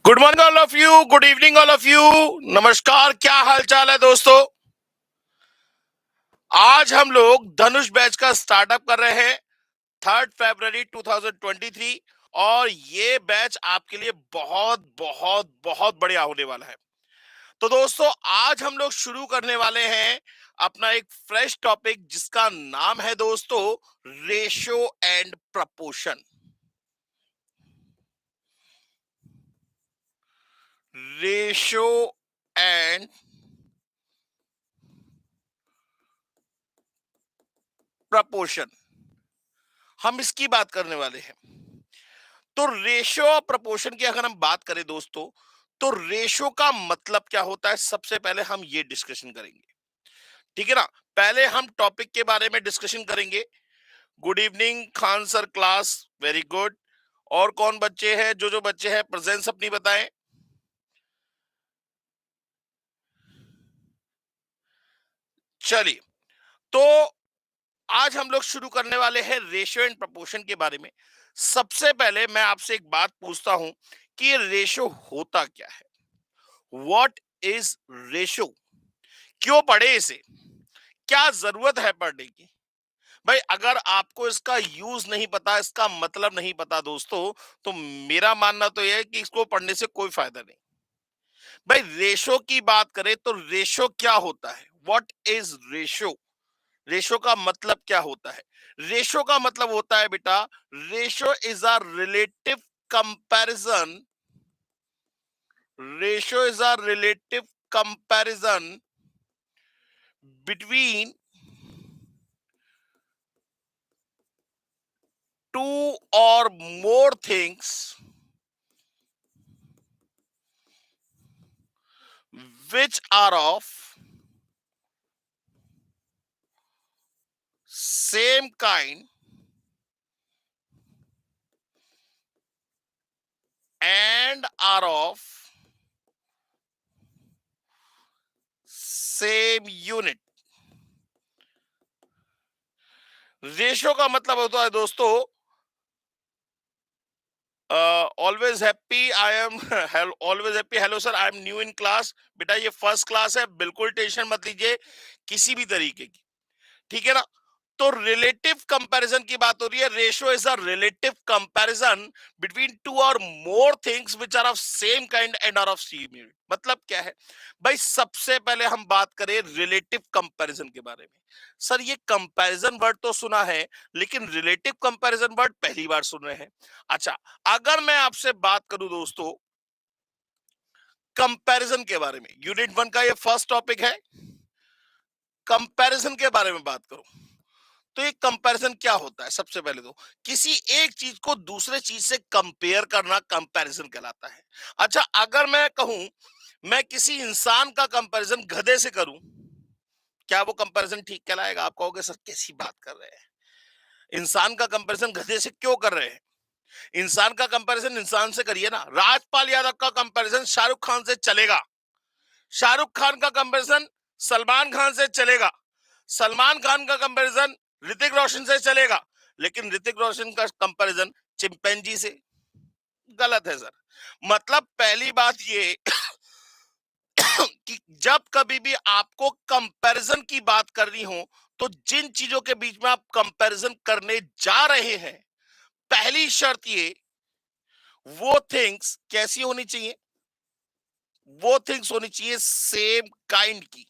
Good morning all of you, good evening all of you. नमस्कार, क्या हाल चाल है दोस्तों। आज हम लोग धनुष बैच का स्टार्टअप कर रहे हैं 3 फरवरी 2023। और ये बैच आपके लिए बहुत बहुत बहुत बढ़िया होने वाला है। तो दोस्तों, आज हम लोग शुरू करने वाले हैं अपना एक फ्रेश टॉपिक जिसका नाम है दोस्तों ratio and proportion. Ratio and proportion हम इसकी बात करने वाले हैं। तो रेशो और प्रपोर्शन की अगर हम बात करें दोस्तों, तो रेशो का मतलब क्या होता है, सबसे पहले हम ये डिस्कशन करेंगे। ठीक है ना। पहले हम टॉपिक के बारे में डिस्कशन करेंगे। Good evening Khan sir, class very good. और कौन बच्चे हैं, जो बच्चे हैं प्रेजेंस अपनी बताएं। चलिए, तो आज हम लोग शुरू करने वाले हैं रेशो एंड प्रपोर्शन के बारे में। सबसे पहले मैं आपसे एक बात पूछता हूं कि ये रेशो होता क्या है। व्हाट इज रेशो, क्यों पढ़े इसे, क्या जरूरत है पढ़ने की। भाई अगर आपको इसका यूज नहीं पता, इसका मतलब नहीं पता दोस्तों, तो मेरा मानना तो यह है कि इसको पढ़ने से कोई फायदा नहीं। भाई रेशो की बात करें तो रेशो क्या होता है, व्हाट इज रेशो। रेशो का मतलब क्या होता है। रेशो का मतलब होता है बेटा, ratio is a relative comparison. Ratio is a relative comparison between two or more things which are of same kind and are of same unit। Ratio का मतलब होता है दोस्तों, always happy I am always happy, hello sir I am new in class. बेटा ये first class है, बिल्कुल tension मत लीजिए किसी भी तरीके की। ठीक है ना। तो रिलेटिव कंपैरिजन की बात हो रही है। Ratio is a relative comparison between two or more things which are of same kind and are of same unit. मतलब क्या है भाई, सबसे पहले हम बात करें रिलेटिव कंपैरिजन के बारे में। सर ये कंपैरिजन वर्ड तो सुना है, लेकिन रिलेटिव कंपैरिजन वर्ड पहली बार सुन रहे हैं। अच्छा, अगर मैं आपसे बात करूं दोस्तों कंपैरिजन के बारे में, यूनिट 1 का ये फर्स्ट टॉपिक है। कंपैरिजन के बारे में बात करूं तो एक कंपैरिजन क्या होता है। सबसे पहले तो किसी एक चीज को दूसरे चीज से कंपेयर करना कंपैरिजन कहलाता है। अच्छा, अगर मैं कहूं मैं किसी इंसान का कंपैरिजन गधे से करूं, क्या वो कंपैरिजन ठीक कहलाएगा। आप कहोगे सर कैसी बात कर रहे हैं, इंसान का कंपैरिजन गधे से क्यों कर रहे हैं। इंसान का कंपैरिजन इंसान से करिए ना। राजपाल यादव का कंपैरिजन शाहरुख खान से चलेगा, शाहरुख खान का कंपैरिजन सलमान खान से चलेगा, सलमान खान का कंपैरिजन ऋतिक रोशन से चलेगा, लेकिन ऋतिक रोशन का कंपैरिजन चिंपैंजी से गलत है सर। मतलब पहली बात ये कि जब कभी भी आपको कंपैरिजन की बात करनी हो, तो जिन चीजों के बीच में आप कंपैरिजन करने जा रहे हैं, पहली शर्त ये, वो थिंग्स कैसी होनी चाहिए, वो थिंग्स होनी चाहिए सेम काइंड की,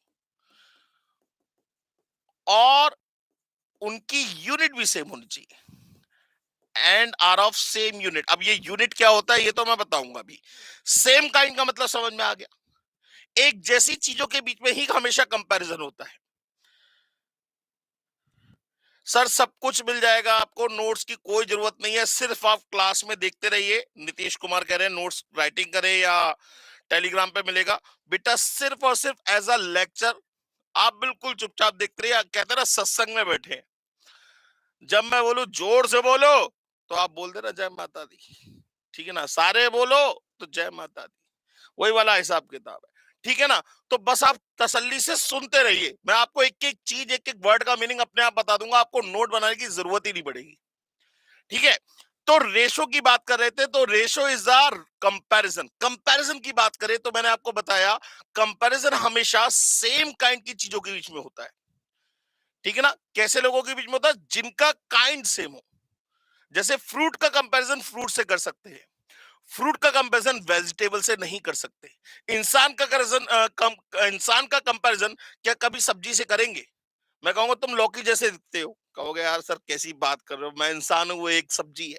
और उनकी यूनिट भी सेम होनी चाहिए and are of same unit. अब ये यूनिट क्या होता है ये तो मैं बताऊंगा अभी। सेम काइंड का मतलब समझ में आ गया, एक जैसी चीजों के बीच में ही हमेशा कंपैरिजन होता है। सर सब कुछ मिल जाएगा आपको, नोट्स की कोई जरूरत नहीं है, सिर्फ आप क्लास में देखते रहिए। नीतीश कुमार कह रहे हैं नोट्स राइटिंग करें या टेलीग्राम पे मिलेगा। बेटा सिर्फ और सिर्फ एज अ लेक्चर आप बिल्कुल चुपचाप देखते रहिए। कहते ना सत्संग में बैठे, जब मैं बोलूं जोर से बोलो तो आप बोल देना जय माता दी। ठीक है ना, सारे बोलो तो जय माता दी, वही वाला हिसाब किताब है। ठीक है ना। तो बस आप तसल्ली से सुनते रहिए, मैं आपको एक एक चीज, एक एक वर्ड का मीनिंग अपने आप बता दूंगा, आपको नोट बनाने की जरूरत ही नहीं पड़ेगी। ठीक है। तो रेशो की बात कर रहे थे, तो ratio is are comparison. Comparison की बात करें तो मैंने आपको बताया कंपैरिजन हमेशा सेम काइंड की चीजों के बीच में होता है। ठीक है ना? कैसे लोगों के बीच में होता है? जिनका काइंड सेम हो। जैसे फ्रूट का कंपैरिजन फ्रूट से कर सकते हैं, फ्रूट का कंपैरिजन वेजिटेबल से नहीं कर सकते। इंसान का कंपैरिजन क्या कभी सब्जी से करेंगे? मैं कहूंगा तुम लौकी जैसे दिखते हो, कहोगे यार सर कैसी बात कर रहे हो, मैं इंसान हूं, वो एक सब्जी है।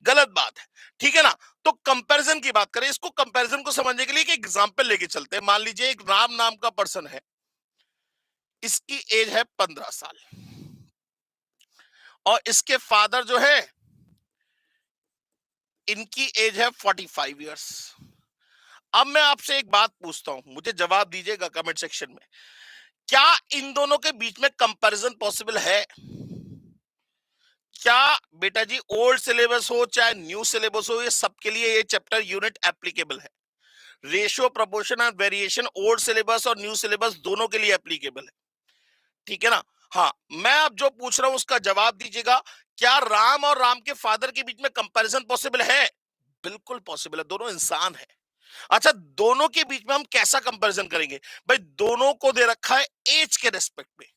गलत बात है। ठीक है ना? तो कंपैरिजन की बात करें, इसको कंपैरिजन को समझने के लिए एक एग्जांपल लेके चलते हैं। मान लीजिए एक राम नाम का पर्सन है, इसकी एज है 15 साल, और इसके फादर जो है, इनकी एज है 45 ईयर्स। अब मैं आपसे एक बात पूछता हूं, मुझे जवाब दीजिएगा कमेंट सेक्शन में, क्या इन दोनों के बीच में कंपैरिजन पॉसिबल है? क्या बेटा जी, ओल्ड सिलेबस हो चाहे न्यू सिलेबस हो, ये सबके लिए ये चैप्टर यूनिट एप्लीकेबल है। रेशियो, प्रोपोर्शन और वेरिएशन ओल्ड सिलेबस और न्यू सिलेबस दोनों के लिए एप्लीकेबल है। ठीक है ना? हाँ, मैं अब जो पूछ रहा हूं उसका जवाब दीजिएगा। क्या राम और राम के फादर के बीच में कंपैरिजन पॉसिबल है? बिल्कुल पॉसिबल है, दोनों इंसान है। अच्छा, दोनों के बीच में हम कैसा कंपैरिजन करेंगे? भाई दोनों को दे रखा है एज के रेस्पेक्ट में,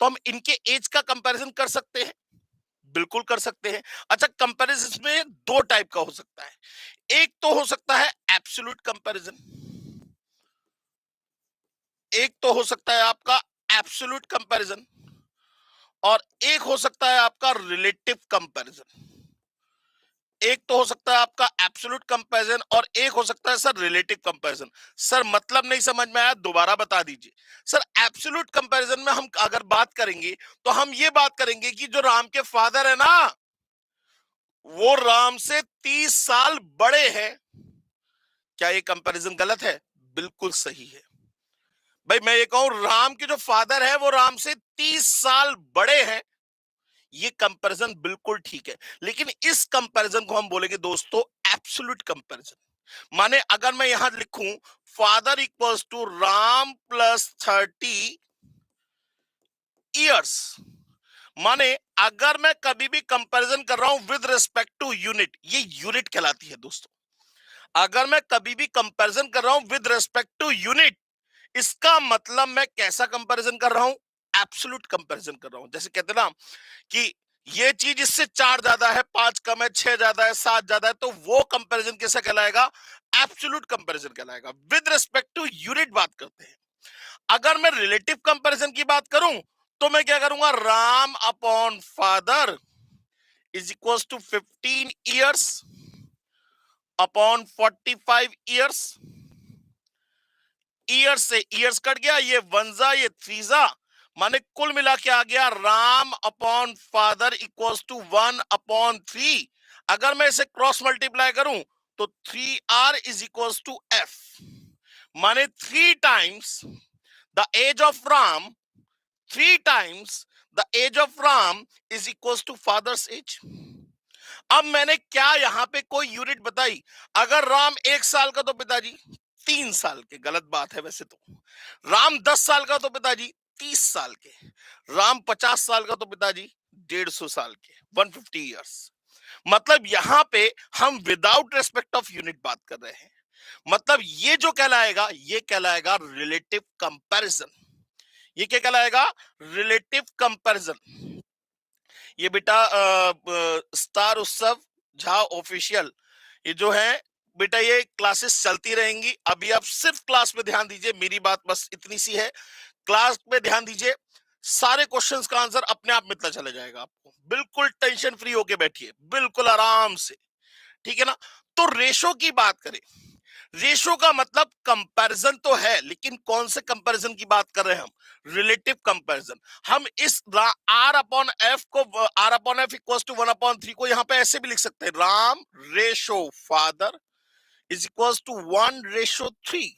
तो हम इनके एज का कंपैरिजन कर सकते हैं, बिल्कुल कर सकते हैं। अच्छा, कंपैरिजन में दो टाइप का हो सकता है। एक तो हो सकता है एब्सोल्यूट कंपैरिजन, एक तो हो सकता है आपका एब्सोल्यूट कंपैरिजन, और एक हो सकता है आपका रिलेटिव कंपैरिजन। एक तो हो सकता है आपका एब्सोल्यूट कंपैरिजन और एक हो सकता है सर रिलेटिव कंपैरिजन। सर मतलब नहीं समझ में आया, दोबारा बता दीजिए। सर एब्सोल्यूट कंपैरिजन में हम अगर बात करेंगे तो हम ये बात करेंगे कि जो राम के फादर है ना, वो राम से 30 साल बड़े हैं। क्या ये कंपैरिजन गलत है? बिल्कुल सही है। भाई मैं ये कहूं, राम के जो फादर है वो राम से 30 साल बड़े हैं, ये कंपैरिजन बिल्कुल ठीक है। लेकिन इस कंपैरिजन को हम बोलेंगे दोस्तों एब्सोल्यूट कंपैरिजन। माने अगर मैं यहां लिखूं father equals to Ram plus 30 years, माने अगर मैं कभी भी कंपैरिजन कर रहा हूं विद रिस्पेक्ट टू यूनिट, ये यूनिट कहलाती है दोस्तों। अगर मैं कभी भी कंपैरिजन कर रहा हूं विद रिस्पेक्ट टू यूनिट, इसका मतलब मैं कैसा कंपैरिजन कर रहा हूं? एब्सोल्यूट कंपैरिजन कर रहा हूं। जैसे कहते हैं ना कि ये चीज इससे 4 ज्यादा है, 5 कम है, 6 ज्यादा है, 7 ज्यादा है, तो वो कंपैरिजन कैसा कहलाएगा? एब्सोल्यूट कंपैरिजन कहलाएगा। विद रिस्पेक्ट टू यूनिट बात करते हैं। अगर मैं रिलेटिव कंपैरिजन की बात करूं तो मैं क्या करूंगा? Ram upon father is equal to 15 years upon 45 years. Years से ईयर्स कट गया, ये वनजा ये थ्रीजा, माने कुल मिला के आ गया Ram upon father equals to 1/3। अगर मैं इसे क्रॉस मल्टीप्लाई करूं तो 3r is equals to f, माने 3 times the age of Ram, 3 times the age of Ram is equals to father's age. अब मैंने क्या यहां पे कोई यूनिट बताई? अगर राम 1 साल का तो पिताजी 3 साल के, गलत बात है वैसे तो। राम 10 साल का तो पिताजी 30 साल के। राम 50 साल का तो पिताजी 150 साल के, 150 ईयर्स। मतलब यहां पे हम विदाउट रेस्पेक्ट ऑफ यूनिट बात कर रहे हैं। मतलब ये जो कहलाएगा ये कहलाएगा रिलेटिव कंपैरिजन। ये क्या कहलाएगा? Relative comparison. ये बेटा स्टार उत्सव झा ऑफिशियल, ये जो है बेटा ये क्लासेस चलती रहेंगी। अभी आप सिर्फ क्लास पे ध्यान दीजिए, मेरी बात बस इतनी सी है, क्लास पे ध्यान दीजिए। सारे क्वेश्चंस का आंसर अपने आप मिलता चला जाएगा आपको। बिल्कुल टेंशन फ्री होके बैठिए, बिल्कुल आराम से। ठीक है ना? तो रेशो की बात करें, रेशो का मतलब कंपैरिजन तो है, लेकिन कौन से कंपैरिजन की बात कर रहे हैं हम? Relative comparison. हम इस r अपॉन एफ को, r upon F equals to 1/3 को यहां पे ऐसे भी लिख सकते हैं, Ram ratio father is equals to 1/3।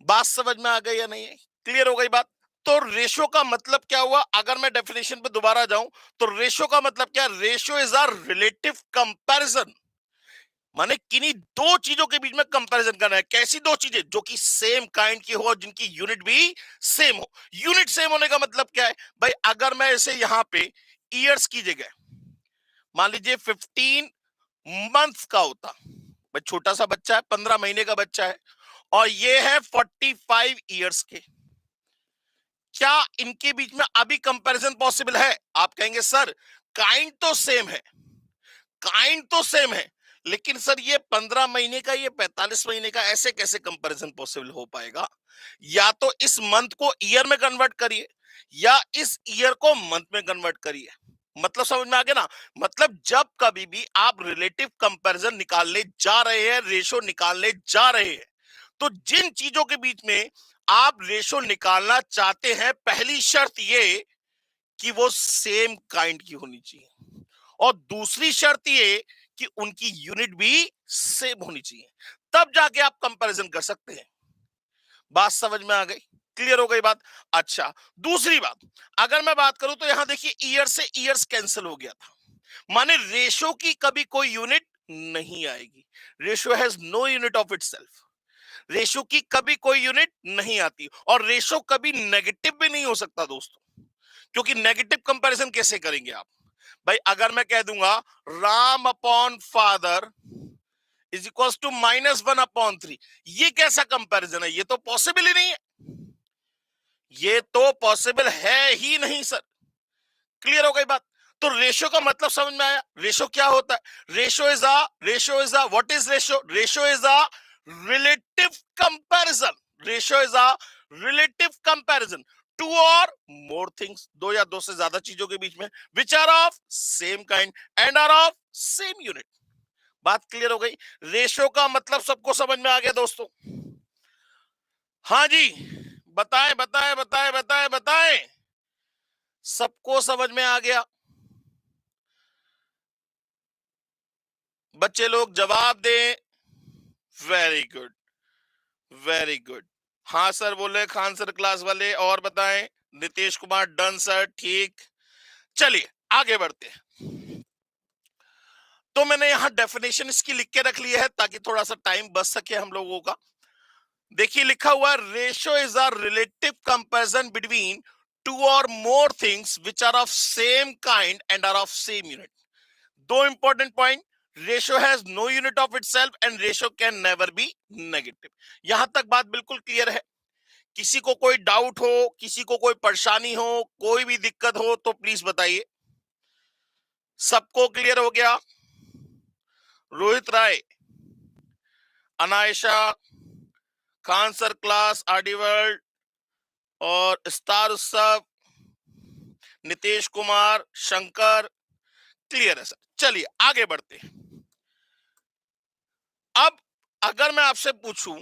बात समझ में आ गई या नहीं है? क्लियर हो गई बात? तो रेशो का मतलब क्या हुआ? अगर मैं डेफिनेशन पे दोबारा जाऊं तो रेशो का मतलब क्या? Ratio is a relative comparison, माने किन्हीं दो चीजों के बीच में कंपैरिजन करना है। कैसी दो चीजें? जो कि सेम काइंड की हो और जिनकी यूनिट भी सेम हो। यूनिट सेम होने का मतलब क्या है भाई? अगर मैं इसे यहां पे ईयर्स की जगह, मान लीजिए 15 मंथ्स का होता, भाई छोटा सा बच्चा है, 15 महीने का बच्चा है, और ये है 45 ईयर्स के, क्या इनके बीच में अभी कंपैरिजन पॉसिबल है? आप कहेंगे सर काइंड तो सेम है, काइंड तो सेम है, लेकिन सर ये 15 महीने का, ये 45 महीने का, ऐसे कैसे कंपैरिजन पॉसिबल हो पाएगा? या तो इस मंथ को ईयर में कन्वर्ट करिए, या इस ईयर को मंथ में कन्वर्ट करिए। मतलब समझ में आ गया ना? मतलब जब कभी भी आप रिलेटिव कंपैरिजन निकालने जा रहे हैं, रेशो निकालने जा रहे हैं, तो जिन चीजों के बीच में आप रेशो निकालना चाहते हैं, पहली शर्त ये कि वो सेम काइंड की होनी चाहिए, और दूसरी शर्त ये कि उनकी यूनिट भी सेम होनी चाहिए, तब जाके आप कंपैरिजन कर सकते हैं। बात समझ में आ गई? क्लियर हो गई बात? अच्छा, दूसरी बात, अगर मैं बात करूं तो यहां देखिए ईयर से ईयर्स कैंसिल हो गया था, माने रेशो की कभी कोई यूनिट नहीं आएगी। Ratio has no unit of itself, ratio की कभी कोई यूनिट नहीं आती, और रेशो कभी नेगेटिव भी नहीं हो सकता दोस्तों, क्योंकि नेगेटिव कंपैरिजन कैसे करेंगे आप? भाई अगर मैं कह दूंगा Ram upon father is equal to -1/3, ये कैसा कंपैरिजन है? ये तो पॉसिबल ही नहीं है, ये तो पॉसिबल है ही नहीं सर। क्लियर हो गई बात? तो रेशो का मतलब समझ में आया? रेशो क्या होता है? Ratio is a what is ratio? Ratio is a relative comparison, ratio is a relative comparison two or more things, दो या दो से ज्यादा चीजों के बीच में, which are of same kind and are of same unit. बात क्लियर हो गई? रेशो का मतलब सबको समझ में आ गया दोस्तों? हाँ जी, बताएं बताएं बताएं बताएं बताएं, सबको समझ में आ गया? बच्चे लोग जवाब दें। Very good, very good. हाँ सर बोले, खान सर क्लास वाले, और बताएं। नीतीश कुमार डन सर, ठीक। चलिए आगे बढ़ते हैं। तो मैंने यहां डेफिनेशन इसकी लिख के रख ली है ताकि थोड़ा सा टाइम बच सके हम लोगों का। देखिए लिखा हुआ, ratio is a relative comparison between two or more things which are of same kind and are of same unit. दो important point, ratio has no unit of itself and ratio can never be negative. यहां तक बात बिल्कुल clear है? किसी को कोई doubt हो, किसी को कोई परेशानी हो, कोई भी दिक्कत हो तो प्लीज बताइए। सबको क्लियर हो गया? Rohit Rai, Anaysha, Khan sir class, RD world और स्टार उत्सव, नीतीश कुमार, शंकर, क्लियर है सर। चलिए आगे बढ़ते हैं। अब अगर मैं आपसे पूछूं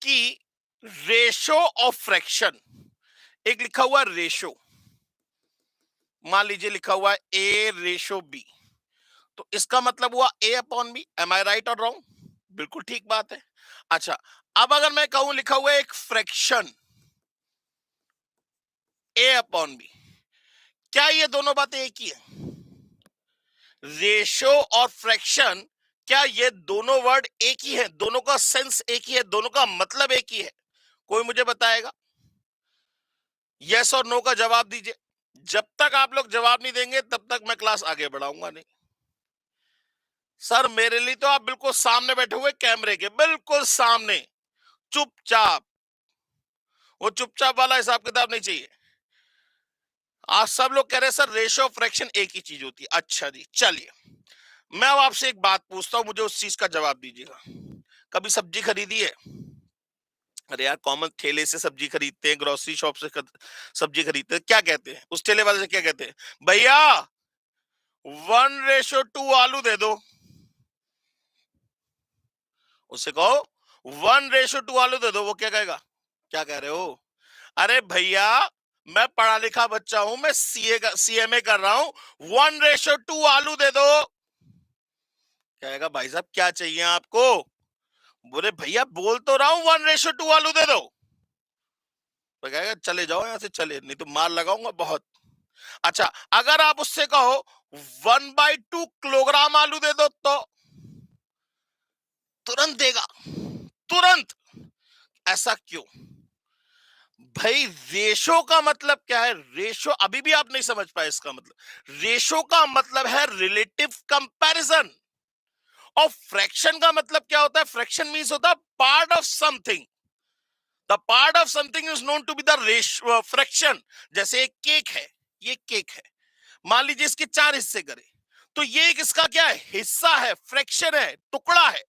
कि रेशो ऑफ फ्रैक्शन, एक लिखा हुआ रेशो, मान लीजिए लिखा हुआ है ए रेशो बी, तो इसका मतलब हुआ ए अपॉन बी। एम आई राइट और रॉन्ग? बिल्कुल ठीक बात है। अच्छा, अब अगर मैं कहूं लिखा हुआ है एक फ्रैक्शन ए अपॉन बी, क्या ये दोनों बातें एक ही है? रेशो और फ्रैक्शन, क्या ये दोनों वर्ड एक ही है? दोनों का सेंस एक ही है? दोनों का मतलब एक ही है? कोई मुझे बताएगा? यस और नो का जवाब दीजिए। जब तक आप लोग जवाब नहीं देंगे तब तक मैं क्लास आगे बढ़ाऊंगा नहीं। सर मेरे लिए तो आप बिल्कुल सामने बैठे हुए, कैमरे के बिल्कुल सामने, चुपचाप। वो चुपचाप वाला हिसाब किताब नहीं चाहिए। आज सब लोग कह रहे हैं सर रेशो फ्रैक्शन एक ही चीज होती है। अच्छा जी, चलिए मैं अब आपसे एक बात पूछता हूं, मुझे उस चीज का जवाब दीजिएगा। कभी सब्जी खरीदी है? अरे यार, कॉमन ठेले से सब्जी खरीदते हैं, ग्रोसरी शॉप से सब्जी खरीदते हैं, क्या कहते हैं उस ठेले वाले से? क्या कहते हैं? भैया 1:2 आलू दे दो। उससे कहो 1:2 आलू दे दो, वो क्या कहेगा? क्या कह रहे हो? अरे भैया मैं पढ़ा लिखा बच्चा हूं, मैं सीएमए कर रहा हूं, 1:2 आलू दे दो। कहेगा भाई साहब क्या चाहिए आपको? बोले भैया बोल तो रहा हूं 1:2 आलू दे दो। तो कहेगा चले जाओ यहां से, चले नहीं तो मार लगाऊंगा बहुत। अच्छा, अगर आप उससे कहो 1/2 किलोग्राम आलू दे दो, तो तुरंत देगा, तुरंत। ऐसा क्यों? भाई रेशो का मतलब क्या है? रेशो अभी भी आप नहीं समझ पाए इसका मतलब। रेशो का मतलब है रिलेटिव कंपैरिजन, और फ्रैक्शन का मतलब क्या होता है? फ्रैक्शन मींस होता है part of something. The part of something is known to be the ratio fraction. जैसे एक केक है, ये केक है, मान लीजिए इसके 4 हिस्से करें, तो ये एक इसका क्या है? हिस्सा है, फ्रैक्शन है, टुकड़ा है।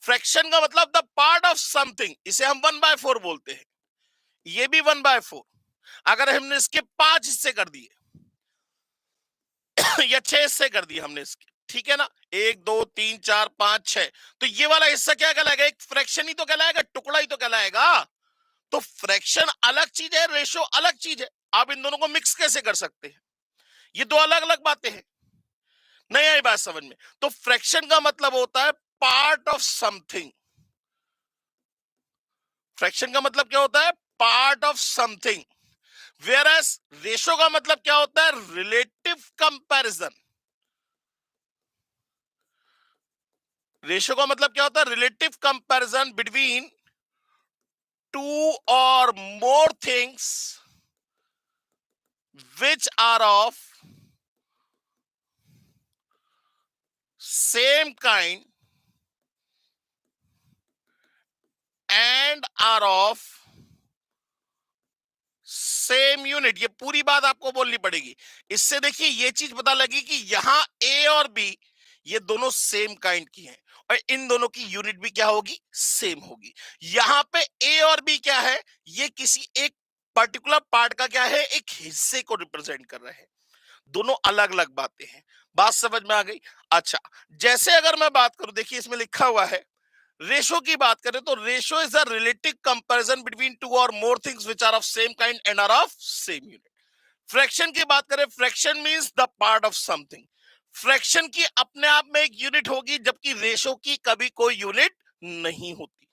फ्रैक्शन का मतलब द पार्ट ऑफ समथिंग, इसे हम 1/4 बोलते हैं, ये भी 1/4। अगर हमने इसके 5 हिस्से कर दिए या 6 हिस्से कर दिए हमने इसके, ठीक है ना, 1 2 3 4 5 6, तो ये वाला हिस्सा क्या कहलाएगा? एक फ्रैक्शन ही तो कहलाएगा, टुकड़ा ही तो कहलाएगा। तो फ्रैक्शन अलग चीज है, रेशो अलग चीज है। आप इन दोनों को मिक्स कैसे कर सकते हैं? ये दो अलग अलग बातें हैं। नहीं आई बात समझ में? तो फ्रैक्शन का मतलब होता है पार्ट ऑफ समथिंग। फ्रैक्शन का मतलब क्या होता है? Part of something. Whereas ratio का मतलब क्या होता है? Relative comparison. रेशो का मतलब क्या होता है? Relative comparison between two or more things which are of same kind and are of same unit. ये पूरी बात आपको बोलनी पड़ेगी। इससे देखिए ये चीज पता लगी कि यहां ए और बी ये दोनों सेम काइंड की हैं, और इन दोनों की यूनिट भी क्या होगी? सेम होगी। यहां पे ए और बी क्या है? ये किसी एक पर्टिकुलर पार्ट का क्या है? एक हिस्से को रिप्रेजेंट कर रहे हैं। दोनों अलग अलग बातें हैं। बात समझ में आ गई? अच्छा, जैसे अगर मैं बात करूं, देखिए इसमें लिखा हुआ है रेशो की बात करें तो ratio is a relative comparison between two or more things which are of same kind and are of same unit. Fraction की बात करें, fraction means the part of something. Fraction की अपने आप में एक यूनिट होगी, जबकि रेशो की कभी कोई यूनिट नहीं होती।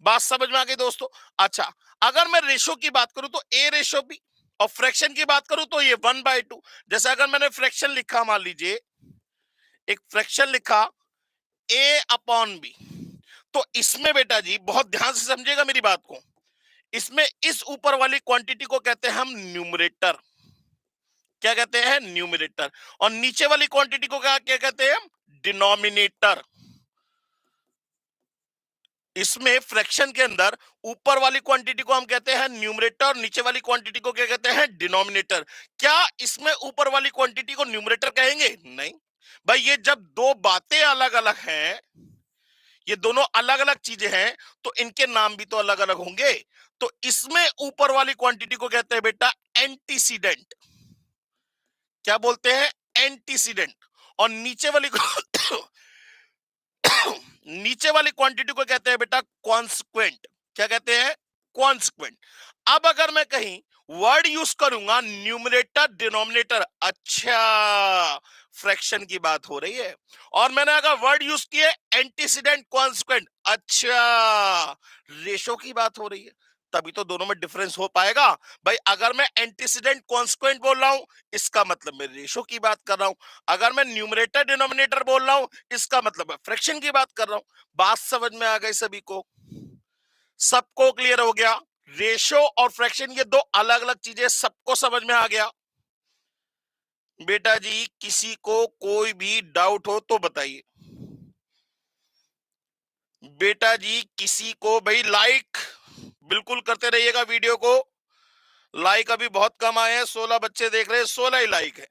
बात समझ में आ गई दोस्तों? अच्छा, अगर मैं रेशो की बात करूं तो ए रेशो बी, और फ्रैक्शन की बात करूं तो ये 1/2। जैसे अगर मैंने फ्रैक्शन लिखा, मान लीजिए एक फ्रैक्शन लिखा ए अपॉन बी, तो इसमें बेटा जी बहुत ध्यान से समझिएगा मेरी बात को। इसमें इस ऊपर वाली क्वांटिटी को कहते हैं हम न्यूमरेटर। क्या कहते हैं? न्यूमरेटर। और नीचे वाली क्वांटिटी को क्या क्या कहते हैं? हम डिनोमिनेटर। इसमें फ्रैक्शन के अंदर ऊपर वाली क्वांटिटी को हम कहते हैं न्यूमरेटर, और नीचे वाली क्वांटिटी को क्या कहते हैं? डिनोमिनेटर। क्या इसमें ऊपर वाली क्वांटिटी को न्यूमरेटर कहेंगे? नहीं भाई, ये जब दो बातें अलग अलग हैं, ये दोनों अलग अलग चीजें हैं, तो इनके नाम भी तो अलग अलग होंगे। तो इसमें ऊपर वाली क्वांटिटी को कहते हैं बेटा एंटीसीडेंट। क्या बोलते हैं? एंटीसीडेंट। और नीचे वाली नीचे वाली क्वांटिटी को कहते हैं बेटा कॉन्सिक्वेंट। क्या कहते हैं? कॉन्सिक्वेंट। अब अगर मैं कहीं वर्ड यूज करूंगा न्यूमरेटर डिनोमिनेटर, अच्छा फ्रैक्शन की बात हो रही है। और मैंने अगर वर्ड यूज किए एंटीसीडेंट कॉन्सिक्वेंट, अच्छा रेशो की बात हो रही है, तभी तो दोनों में डिफरेंस हो पाएगा। भाई अगर मैं एंटीसीडेंट कॉन्सिक्वेंट बोल रहा हूं, इसका मतलब मैं रेशो की बात कर रहा हूं। अगर मैं न्यूमरेटर डिनोमिनेटर बोल रहा हूं, इसका मतलब मैं फ्रैक्शन की बात कर रहा हूं। बात समझ में आ गई सभी को? सबको क्लियर हो गया? रेशो और फ्रैक्शन ये दो अलग अलग चीजें, सबको समझ में आ गया? बेटा जी किसी को कोई भी डाउट हो तो बताइए। बेटा जी किसी को, भाई लाइक बिल्कुल करते रहिएगा वीडियो को। लाइक अभी बहुत कम आए हैं, 16 बच्चे देख रहे हैं, 16 ही लाइक है।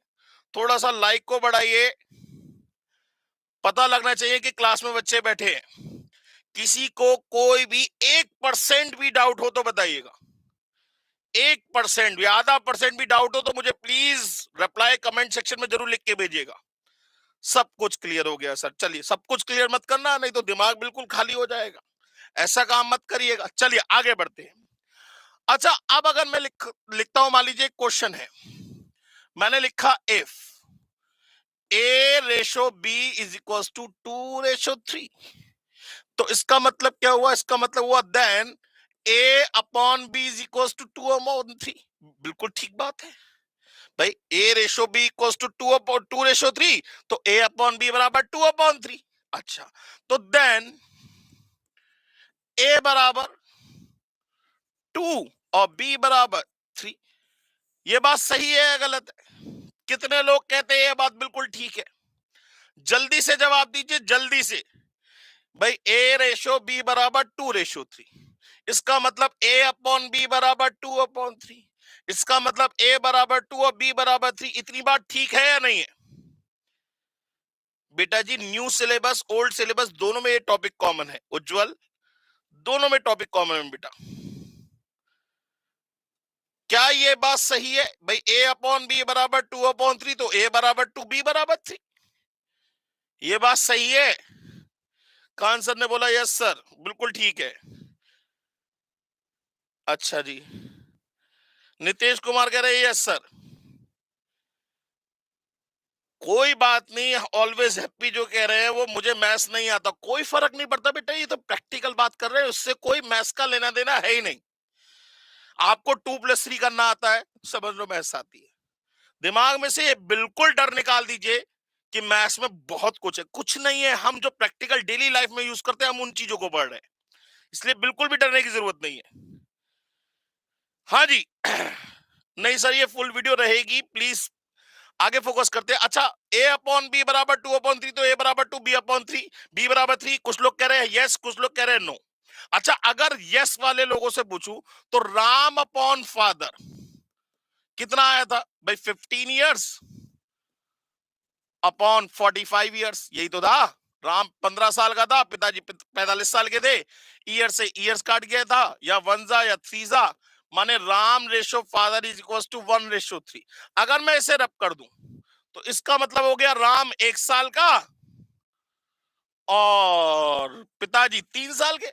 थोड़ा सा लाइक को बढ़ाइए, पता लगना चाहिए कि क्लास में बच्चे बैठे हैं। किसी को कोई भी 1% भी डाउट हो तो बताइएगा। 1% भी, आधा परसेंट भी डाउट हो तो मुझे प्लीज रिप्लाई कमेंट सेक्शन में जरूर लिख के भेजिएगा। सब कुछ क्लियर हो गया सर। चलिए, सब कुछ क्लियर मत करना, नहीं तो दिमाग बिल्कुल खाली हो जाएगा। ऐसा काम मत करिएगा। चलिए आगे बढ़ते हैं। अच्छा, अब अगर मैं लिखता हूं, मान लीजिए क्वेश्चन है, मैंने लिखा if A ratio B is equal to 2:3, तो इसका मतलब क्या हुआ? इसका मतलब हुआ then A upon B is equal to 2/3। बिल्कुल ठीक बात है भाई। A ratio B equal to 2/3, तो ए अपॉन बी बराबर 2/3। अच्छा, तो देन ए बराबर 2 और बी बराबर 3। ये बात सही है या गलत है? कितने लोग कहते हैं ये बात बिल्कुल ठीक है? जल्दी से जवाब दीजिए, जल्दी से। भाई ए रेशो बी बराबर 2:3, इसका मतलब ए अपॉन बी बराबर 2/3, इसका मतलब ए बराबर 2 और बी बराबर 3। इतनी बात ठीक है या नहीं है? बेटा जी, न्यू सिलेबस ओल्ड सिलेबस दोनों में ये टॉपिक कॉमन है उज्जवल, दोनों में टॉपिक कॉमन है बेटा। क्या ये बात सही है? भाई ए अपॉन बी बराबर 2/3, तो ए बराबर 2 बी बराबर 3। ये बात सही है? खान सर ने बोला यस सर, बिल्कुल ठीक है। अच्छा जी, नितेश कुमार कह रहे हैं यस सर। कोई बात नहीं, ऑलवेज हैप्पी जो कह रहे हैं वो, मुझे मैथ्स नहीं आता, कोई फर्क नहीं पड़ता बेटा, ये तो प्रैक्टिकल बात कर रहे हैं, उससे कोई मैथ्स का लेना देना है ही नहीं। आपको 2+3 करना आता है, समझ लो मैथ्स आती है। दिमाग में से ये बिल्कुल डर निकाल दीजिए कि मैथ्स में बहुत कुछ है, कुछ नहीं है। हम जो प्रैक्टिकल डेली लाइफ में यूज करते हैं, हम उन चीजों को पढ़ रहे हैं, इसलिए बिल्कुल भी डरने की जरूरत नहीं है। हाँ जी। नहीं सर, ये फुल वीडियो रहेगी, प्लीज आगे फोकस करते हैं। अच्छा, ए अपॉन बी बराबर 2/3, तो ए बराबर 2 बी/3, बी बराबर 3। कुछ लोग कह रहे हैं यस, कुछ लोग कह रहे हैं नो। अच्छा, अगर यस वाले लोगों से पूछूं तो राम अपॉन फादर कितना आया था? भाई 15 ईयर्स अपॉन 45 ईयर्स, यही तो था। राम 15 साल का था, पिताजी 45 साल के थे, ईयर से ईयर्स काट गया था, या वनजा या थ्रीजा, माने Ram ratio father is equal to 1:3। अगर मैं इसे रब कर दूं तो इसका मतलब हो गया राम 1 साल का और पिताजी 3 साल के।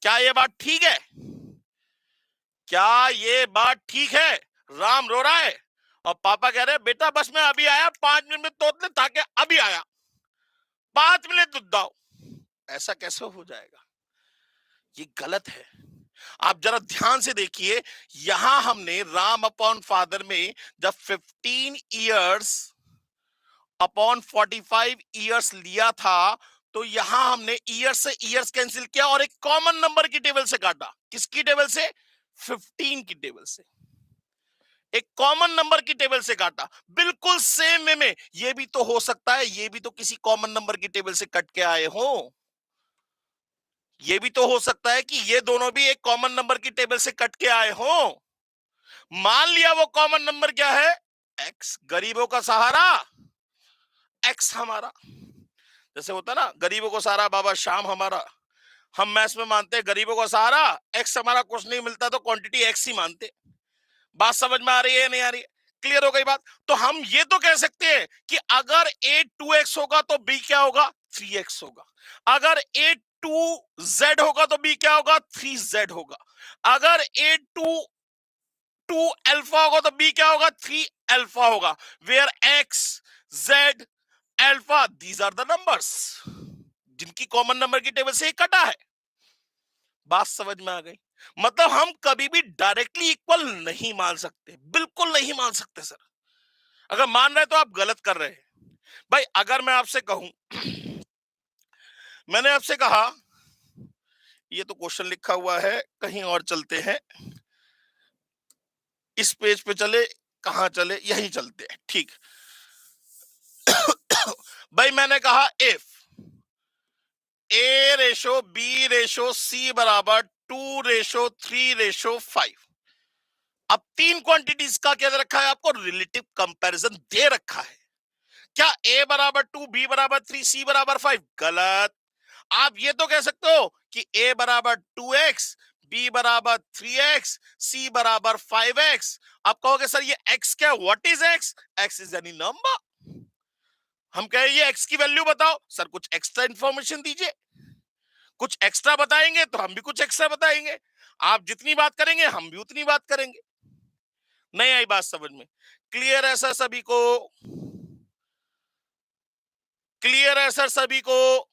क्या ये बात ठीक है? क्या ये बात ठीक है? राम रो रहा है और पापा कह रहे हैं बेटा बस मैं अभी आया, 5 मिनट में तोतले ताकि अभी आया, 5 मिनट दूध दाओ। ऐसा कैसे हो जाएगा? ये गलत है। आप जरा ध्यान से देखिए, यहां हमने राम अपॉन फादर में जब 15 ईयर्स अपॉन 45 ईयर्स लिया था, तो यहां हमने ईयर से ईयर्स कैंसिल किया और एक कॉमन नंबर की टेबल से काटा। किसकी टेबल से? 15 की टेबल से, एक कॉमन नंबर की टेबल से काटा। बिल्कुल सेम वे में ये भी तो हो सकता है, ये भी तो किसी कॉमन नंबर की टेबल से कट के आए हो। ये भी तो हो सकता है कि ये दोनों भी एक कॉमन नंबर की टेबल से कट के आए हो। मान लिया वो कॉमन नंबर क्या है? एक्स। गरीबों का सहारा एक्स हमारा। जैसे होता ना, गरीबों को सहारा बाबा शाम हमारा। हम मैथ्स में मानते हैं गरीबों का सहारा एक्स हमारा, कुछ नहीं मिलता तो क्वांटिटी एक्स ही मानते। बात समझ में आ रही है नहीं आ रही है? क्लियर हो गई बात? तो हम ये तो कह सकते हैं कि अगर ए 2x होगा तो बी क्या होगा? 3x होगा। अगर ए 2z होगा तो बी क्या होगा? 3z होगा। अगर ए 2 अल्फा होगा तो बी क्या होगा? 3 अल्फा होगा। Where X, Z, alpha, these are the numbers जिनकी कॉमन नंबर की टेबल से कटा है। बात समझ में आ गई? मतलब हम कभी भी डायरेक्टली इक्वल नहीं मान सकते, बिल्कुल नहीं मान सकते सर। अगर मान रहे तो आप गलत कर रहे हैं। भाई अगर मैं आपसे कहूं, मैंने आपसे कहा, ये तो क्वेश्चन लिखा हुआ है, कहीं और चलते हैं, इस पेज पे चले, कहां चले, यहीं चलते हैं, ठीक। भाई मैंने कहा if A ratio B ratio C बराबर 2:3:5। अब तीन क्वांटिटीज का क्या दे रखा है आपको? रिलेटिव कंपैरिजन दे रखा है। क्या ए बराबर 2 बी बराबर 3 सी बराबर 5? गलत। आप ये तो कह सकते हो कि ए बराबर 2x, बी बराबर 3x, सी बराबर 5x। आप कहोगे सर ये x क्या? What is x? x is any number. हम कहे ये x की वैल्यू बताओ, सर कुछ एक्स्ट्रा इंफॉर्मेशन दीजिए। कुछ एक्स्ट्रा बताएंगे तो हम भी कुछ एक्स्ट्रा बताएंगे। आप जितनी बात करेंगे हम भी उतनी बात करेंगे। नहीं आई बात समझ में? क्लियर है सर सभी को? क्लियर है सर सभी को?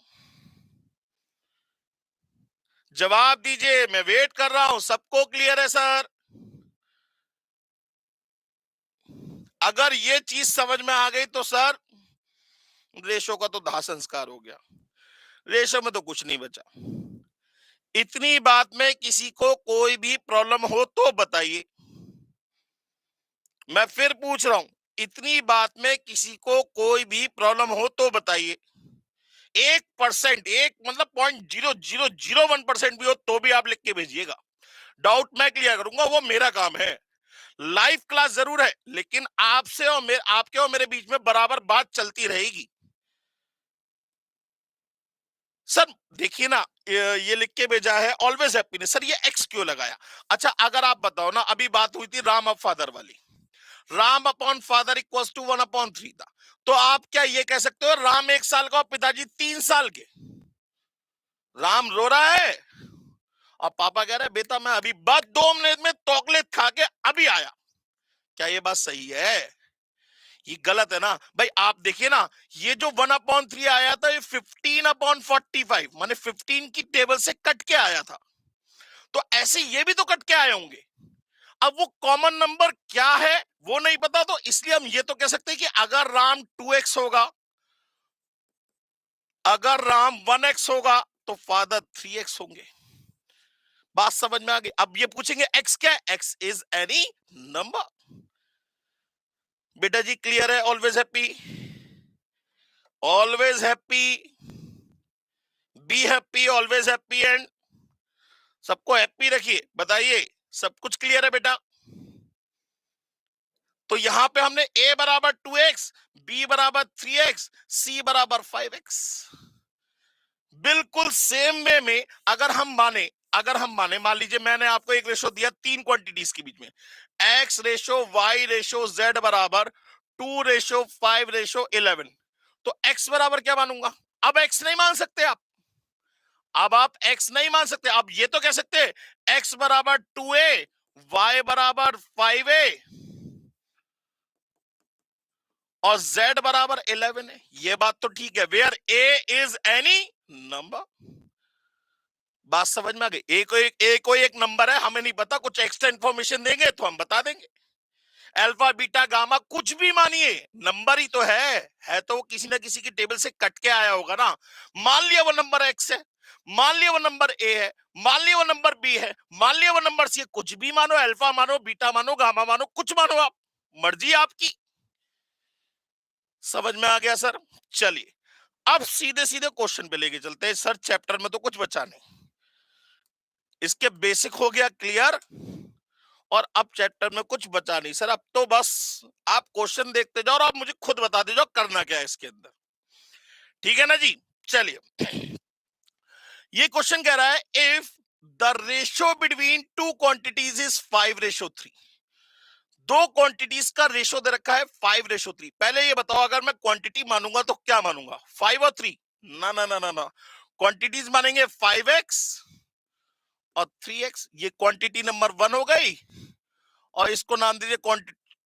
जवाब दीजिए, मैं वेट कर रहा हूं। सबको क्लियर है सर? अगर ये चीज समझ में आ गई तो सर रेशो का तो दाह संस्कार हो गया। रेशो में तो कुछ नहीं बचा। इतनी बात में किसी को कोई भी प्रॉब्लम हो तो बताइए। मैं फिर पूछ रहा हूं, इतनी बात में किसी को कोई भी प्रॉब्लम हो तो बताइए। 1%, एक मतलब 0.0001% भी हो तो भी आप लिख के भेजिएगा। डाउट मैं क्लियर करूंगा, वो मेरा काम है। लाइव क्लास जरूर है, लेकिन आपसे और आपके और मेरे बीच में बराबर बात चलती रहेगी। सर देखिए ना, ये लिख के भेजा है ऑलवेज हैप्पीनेस। सर ये एक्स क्यों लगाया? अच्छा अगर आप बताओ ना, अभी बात हुई थी राम ऑफ फादर वाली, Ram upon father equals to 1/3 था, तो आप क्या ये कह सकते हो राम 1 साल का और पिताजी 3 साल के? राम रो रहा है और पापा कह रहे हैं बेटा मैं अभी बस 2 मिनट में चॉकलेट खा के अभी आया। क्या ये बात सही है? ये गलत है ना भाई। आप देखिए ना, ये जो 1/3 आया था ये 15/45 माने 15 की टेबल से कट के आया था, तो ऐसे ये भी तो कट के आए होंगे। अब वो कॉमन नंबर क्या है वो नहीं पता, तो इसलिए हम ये तो कह सकते हैं कि अगर राम 2x होगा, अगर राम 1x होगा, तो फादर 3x होंगे। बात समझ में आ गई? अब ये पूछेंगे x क्या है? x is any number. बेटा जी क्लियर है? Always happy, always happy, be happy, always happy and सबको हैप्पी रखिए। बताइए सब कुछ क्लियर है बेटा? तो यहां पे हमने a बराबर 2x, b बराबर 3x, c बराबर 5x। बिल्कुल सेम वे में अगर हम माने मान लीजिए मैंने आपको एक रेशो दिया 3 क्वांटिटीज के बीच में, x ratio y ratio z बराबर 2:5:11, तो x बराबर क्या मानूंगा? अब x नहीं मान सकते आप, अब आप x नहीं मान सकते। अब ये तो कह सकते हैं x बराबर 2a, y बराबर 5a और z बराबर 11 है। ये बात तो ठीक है, where a is any number. बात समझ में आ गई? एक कोई एक नंबर है, हमें नहीं पता, कुछ एक्स्ट्रा इंफॉर्मेशन देंगे तो हम बता देंगे। अल्फा बीटा गामा कुछ भी मानिए, नंबर ही तो है तो वो किसी ना किसी की टेबल से कट के आया होगा ना। मान लिया वो नंबर एक्स है, मान लिया वो नंबर ए है, मान लिया वो नंबर बी है, मान लिया वो नंबर सी है, कुछ भी मानो, अल्फा मानो, बीटा मानो, गामा मानो, कुछ मानो, आप मर्जी आपकी। समझ में आ गया सर? चलिए अब सीधे सीधे क्वेश्चन पे लेके चलते हैं सर, चैप्टर में तो कुछ बचा नहीं, इसके बेसिक हो गया क्लियर, और अब चैप्टर में कुछ बचा नहीं सर। अब तो बस आप क्वेश्चन देखते जाओ और आप मुझे खुद बता दीजिए करना क्या है इसके अंदर। ठीक है ना जी? चलिए ये क्वेश्चन कह रहा है if the ratio between two quantities is 5:3। दो क्वांटिटीज का रेशो दे रखा है 5:3। पहले ये बताओ अगर मैं क्वांटिटी मानूंगा तो क्या मानूंगा, 5 और 3? ना ना ना ना ना, क्वांटिटीज मानेंगे 5x और 3x। ये क्वांटिटी नंबर 1 हो गई और इसको नाम दीजिए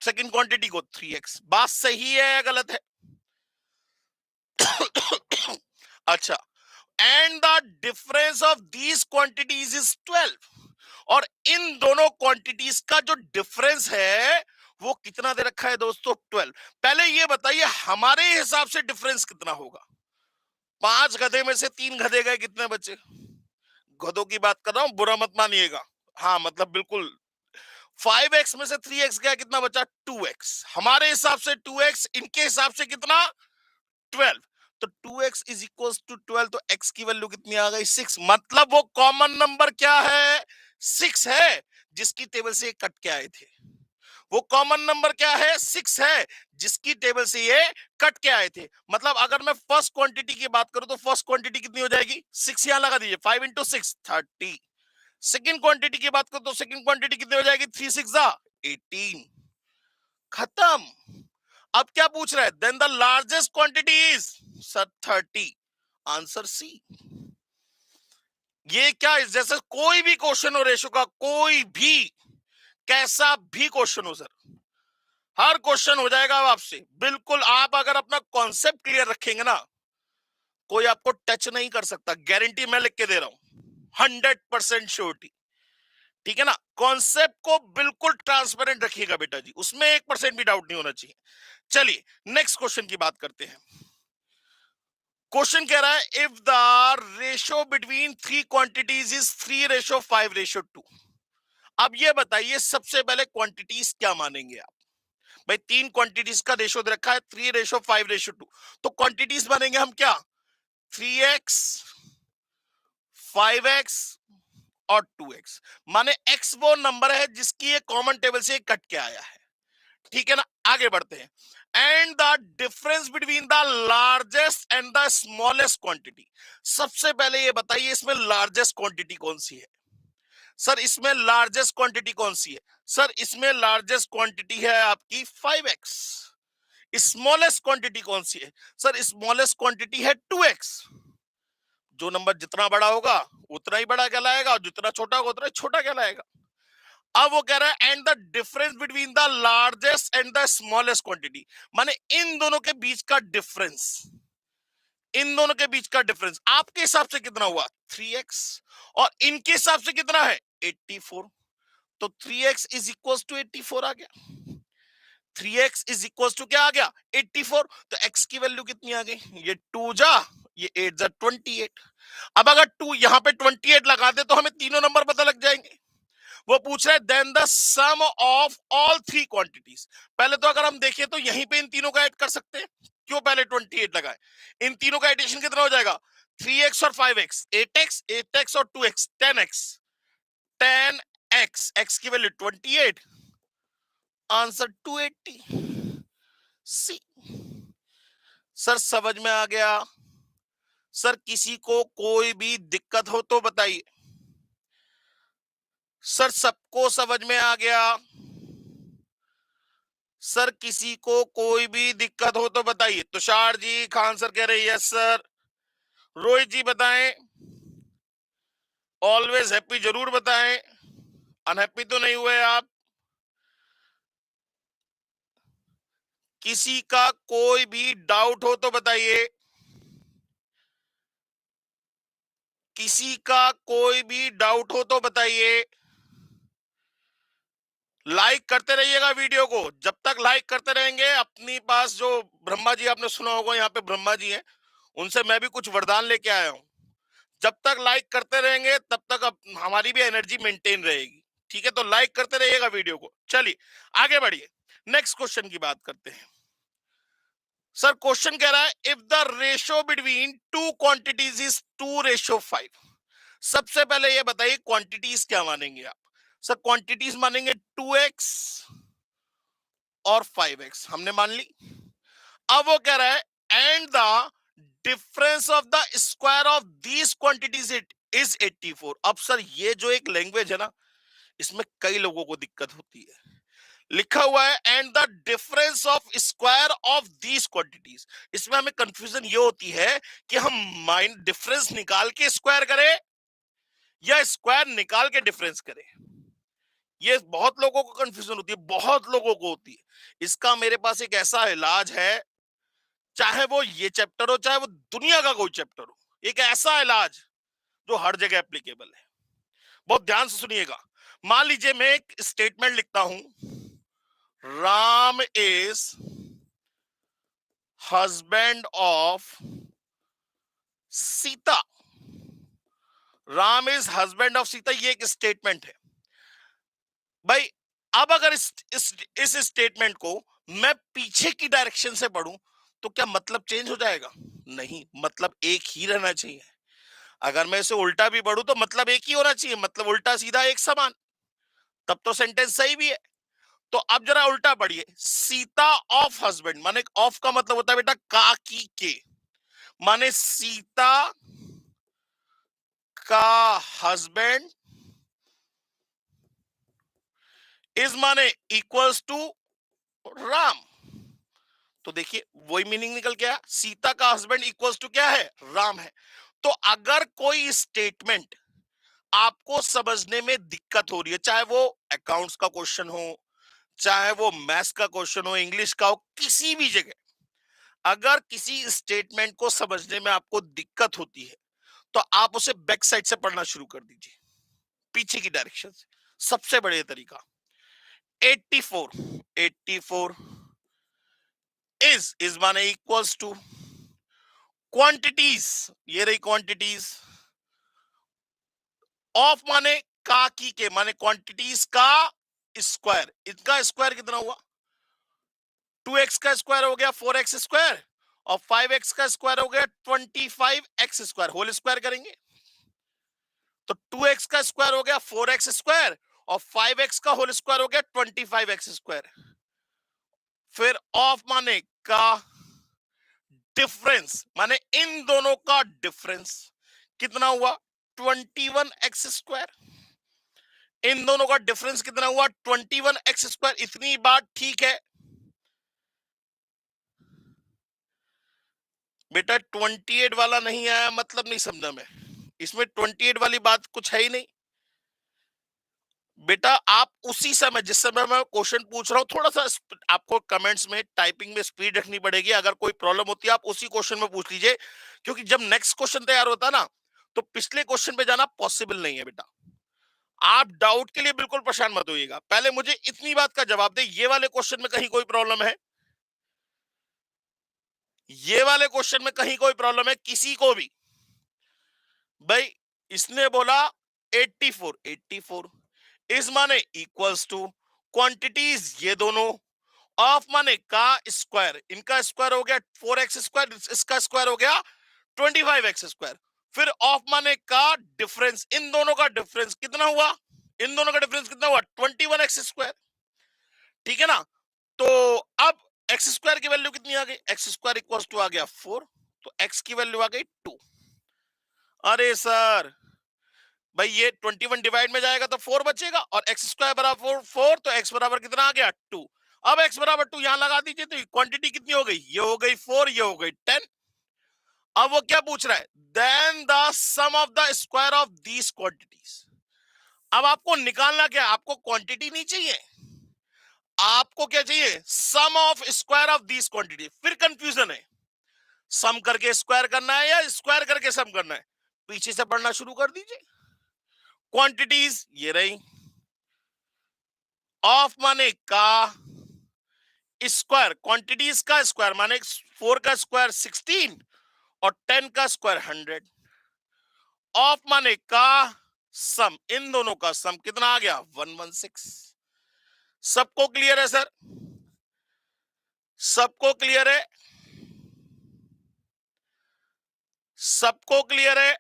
सेकंड क्वांटिटी को 3x। बात सही है या गलत है? अच्छा, and the difference of these quantities is 12। और इन दोनों क्वांटिटीज का जो डिफरेंस है वो कितना दे रखा है दोस्तों? 12। पहले ये बताइए हमारे हिसाब से डिफरेंस कितना होगा? 5 गधे में से 3 गधे गए, कितने बचे? गधों की बात कर रहा हूं, बुरा मत मानिएगा। हाँ मतलब बिल्कुल। 5x में से 3x गया, कितना बचा? 2x। हमारे हिसाब से 2x, इनके हिसाब से कितना? 12। तो 2x इज इक्वल टू 12, तो x की वैल्यू कितनी आ गई? 6। मतलब वो कॉमन नंबर क्या है? 6 है, जिसकी टेबल से ये कट के आए थे। वो कॉमन नंबर क्या है? 6 है, जिसकी टेबल से ये कट के आए थे। मतलब अगर मैं फर्स्ट क्वांटिटी की बात करूं तो फर्स्ट क्वांटिटी कितनी हो जाएगी? 6 यहां लगा दीजिए, 5 इंटू 6 30। सेकेंड क्वांटिटी की बात करूं तो सेकेंड क्वांटिटी कितनी हो जाएगी? 3 6 18। खत्म। अब क्या पूछ रहा है? Then the largest quantity is sir 30। Answer C. ये क्या है? जैसे कोई भी क्वेश्चन हो रेशो का, कोई भी कैसा भी क्वेश्चन हो सर, हर क्वेश्चन हो जाएगा आपसे। बिल्कुल आप अगर अपना कॉन्सेप्ट क्लियर रखेंगे ना, कोई आपको टच नहीं कर सकता, गारंटी मैं लिख के दे रहा हूं, 100% श्योरिटी। ठीक है ना? कॉन्सेप्ट को बिल्कुल ट्रांसपेरेंट रखिएगा बेटा जी, उसमें 1% भी डाउट नहीं होना चाहिए। चलिए नेक्स्ट क्वेश्चन की बात करते हैं। क्वेश्चन कह रहा है if the ratio between three quantities is 3:5:2। अब ये बताइए सबसे पहले क्वांटिटीज क्या मानेंगे आप? भाई तीन क्वांटिटीज का रेशियो दे रखा है 3:5:2, तो क्वांटिटीज मानेंगे हम क्या? 3x, 5x और 2x। माने x वो नंबर है जिसकी ये कॉमन टेबल से कट के आया है, ठीक है ना? आगे बढ़ते हैं। And the difference between the largest and the smallest quantity. सबसे पहले ये बताइए इसमें लार्जेस्ट क्वांटिटी कौन सी है? सर इसमें लार्जेस्ट क्वांटिटी कौन सी है? सर इसमें लार्जेस्ट क्वांटिटी है आपकी 5x। स्मॉलेस्ट क्वांटिटी कौन सी है? सर स्मॉलेस्ट क्वांटिटी है 2x। जो नंबर जितना बड़ा होगा उतना ही बड़ा कहलाएगा, और जितना छोटा होगा उतना ही छोटा कहलाएगा। अब वो कह रहा है and the difference between the largest and the smallest quantity, माने इन दोनों के बीच का डिफरेंस, इन दोनों के बीच का डिफरेंस आपके हिसाब से कितना हुआ? 3x। और इनके हिसाब से कितना है? 84। तो 3x इज इक्वल टू 84 आ गया। 3x इज इक्वल टू क्या आ गया? 84। तो x की वैल्यू कितनी आ गई? ये 2 जा, ये 8 जा 28। अब अगर 2 यहां पे 28 लगा दे तो हमें तीनों नंबर पता लग जाएंगे। वो पूछ रहा है then the sum of all three quantities. पहले तो अगर हम देखें तो यहीं पे इन तीनों का ऐड कर सकते हैं। क्यों पहले 28 लगाए? इन तीनों का एडिशन कितना हो जाएगा? 3x और 5x, 8x, 8x और 2x, 10x, 10x, x की वैल्यू 28, आंसर 280। सी। सर समझ में आ गया? सर किसी को कोई भी दिक्कत हो तो बताइए। सर सबको समझ में आ गया? सर किसी को कोई भी दिक्कत हो तो बताइए। तुषार जी, खान सर कह रहे यस सर। रोहित जी बताएं। ऑलवेज हैप्पी जरूर बताएं, अनहैप्पी तो नहीं हुए आप। किसी का कोई भी डाउट हो तो बताइए। किसी का कोई भी डाउट हो तो बताइए। लाइक करते रहिएगा वीडियो को। जब तक लाइक करते रहेंगे, अपनी पास जो ब्रह्मा जी आपने सुना होगा, यहाँ पे ब्रह्मा जी हैं, उनसे मैं भी कुछ वरदान लेके आया हूं। जब तक लाइक करते रहेंगे तब तक हमारी भी एनर्जी मेंटेन रहेगी। ठीक है, तो लाइक करते रहिएगा वीडियो को। चलिए आगे बढ़िए, नेक्स्ट क्वेश्चन की बात करते हैं। सर क्वेश्चन कह रहा है if the ratio between two quantities is 2:5। सबसे पहले ये बताइए क्वांटिटीज क्या मानेंगे आप? सर क्वांटिटीज मानेंगे 2x और 5x, हमने मान ली। अब वो कह रहा है and the difference of the square of these quantities it is 84। अब सर ये जो एक लैंग्वेज है ना, इसमें कई लोगों को दिक्कत होती है। लिखा हुआ है and the difference of square of these quantities. इसमें हमें कंफ्यूजन ये होती है कि हम माइंड डिफरेंस निकाल के स्क्वायर करें या स्क्वायर निकाल के डिफरेंस करें। ये बहुत लोगों को कंफ्यूजन होती है, बहुत लोगों को होती है। इसका मेरे पास एक ऐसा इलाज है, चाहे वो ये चैप्टर हो चाहे वो दुनिया का कोई चैप्टर हो, एक ऐसा इलाज जो हर जगह एप्लीकेबल है। बहुत ध्यान से सुनिएगा। मान लीजिए मैं एक स्टेटमेंट लिखता हूं, Ram is husband of Sita. Ram is husband of Sita, ये एक स्टेटमेंट है भाई। अब अगर इस स्टेटमेंट को मैं पीछे की डायरेक्शन से पढ़ूं तो क्या मतलब चेंज हो जाएगा? नहीं, मतलब एक ही रहना चाहिए। अगर मैं इसे उल्टा भी पढ़ूं तो मतलब एक ही होना चाहिए, मतलब उल्टा सीधा एक समान, तब तो सेंटेंस सही भी है। तो अब जरा उल्टा पढ़िए, सीता ऑफ हस्बैंड, माने ऑफ का मतलब होता है बेटा का की के, माने सीता का हस्बैंड इज माने इक्वल्स टू राम। तो देखिए वही मीनिंग निकल गया, सीता का हस्बैंड इक्वल्स टू क्या है? राम है। तो अगर कोई स्टेटमेंट आपको समझने में दिक्कत हो रही है, चाहे वो अकाउंट्स का क्वेश्चन हो, चाहे वो मैथ्स का क्वेश्चन हो, इंग्लिश का हो, किसी भी जगह अगर किसी स्टेटमेंट को समझने में आपको दिक्कत होती है तो आप उसे बैक साइड से पढ़ना शुरू कर दीजिए, पीछे की डायरेक्शन से। सबसे बढ़िया तरीका 84, 84 इज माने इक्वल्स टू क्वांटिटीज, ये रही क्वांटिटीज। ऑफ माने का की के, माने क्वांटिटीज का स्क्वायर। इनका स्क्वायर कितना हुआ? 2x का स्क्वायर हो गया 4x स्क्वायर, और 5x का स्क्वायर हो गया 25x स्क्वायर। होल स्क्वायर करेंगे तो 2x का स्क्वायर हो गया 4x स्क्वायर, और 5x का होल स्क्वायर हो गया 25x स्क्वायर। फिर ऑफ माने का डिफरेंस, माने इन दोनों का डिफरेंस कितना हुआ? 21x square. इन दोनों का डिफरेंस कितना हुआ? 21x square. इतनी बात ठीक है बेटा, 28 वाला नहीं आया मतलब नहीं समझा मैं, इसमें 28 वाली बात कुछ है ही नहीं बेटा। आप उसी समय, जिस समय मैं क्वेश्चन पूछ रहा हूं, थोड़ा सा आपको कमेंट्स में टाइपिंग में स्पीड रखनी पड़ेगी। अगर कोई प्रॉब्लम होती है आप उसी क्वेश्चन में पूछ लीजिए, क्योंकि जब नेक्स्ट क्वेश्चन तैयार होता है ना, तो पिछले क्वेश्चन पे जाना पॉसिबल नहीं है बेटा। आप डाउट के लिए बिल्कुल परेशान मत होइएगा, पहले मुझे इतनी बात का जवाब दे, ये वाले क्वेश्चन में कहीं कोई प्रॉब्लम है? ये वाले क्वेश्चन में कहीं कोई प्रॉब्लम है किसी को भी? भाई इसने बोला 84, 84 इस माने इक्वल्स टू क्वांटिटीज ये दोनों, ऑफ माने का स्क्वायर, इनका स्क्वायर हो गया 4x स्क्वायर, इसका स्क्वायर हो गया 25x स्क्वायर। फिर ऑफ माने का डिफरेंस, इन दोनों का डिफरेंस कितना हुआ? इन दोनों का डिफरेंस कितना हुआ? 21x square. ठीक है ना? तो अब एक्स स्क्वायर की वैल्यू कितनी आ गई? एक्स स्क्वायर इक्वल्स टू आ गया 4, तो एक्स की वैल्यू आ गई 2। अरे सर भाई ये 21 डिवाइड में जाएगा तो 4 बचेगा, और एक्स स्क्वायर बराबर 4, तो एक्स बराबर कितना आ गया? 2। अब एक्स बराबर 2 यहां लगा दीजिए, तो क्वांटिटी कितनी हो गई? ये हो गई 4, ये हो गई 10। अब वो क्या पूछ रहा है? Then the sum of the square of these quantities. अब आपको निकालना क्या? आपको क्वांटिटी नहीं चाहिए, आपको क्या चाहिए? Sum of square of these quantity. फिर कंफ्यूजन है, सम करके स्क्वायर करना है या स्क्वायर करके सम करना है? पीछे से पढ़ना शुरू कर दीजिए। क्वांटिटीज ये रही, ऑफ माने का स्क्वायर, क्वांटिटीज का स्क्वायर माने 4 का स्क्वायर 16 और 10 का स्क्वायर 100। ऑफ माने का सम, इन दोनों का सम कितना आ गया? 116। सबको क्लियर है सर? सबको क्लियर है? सबको क्लियर है?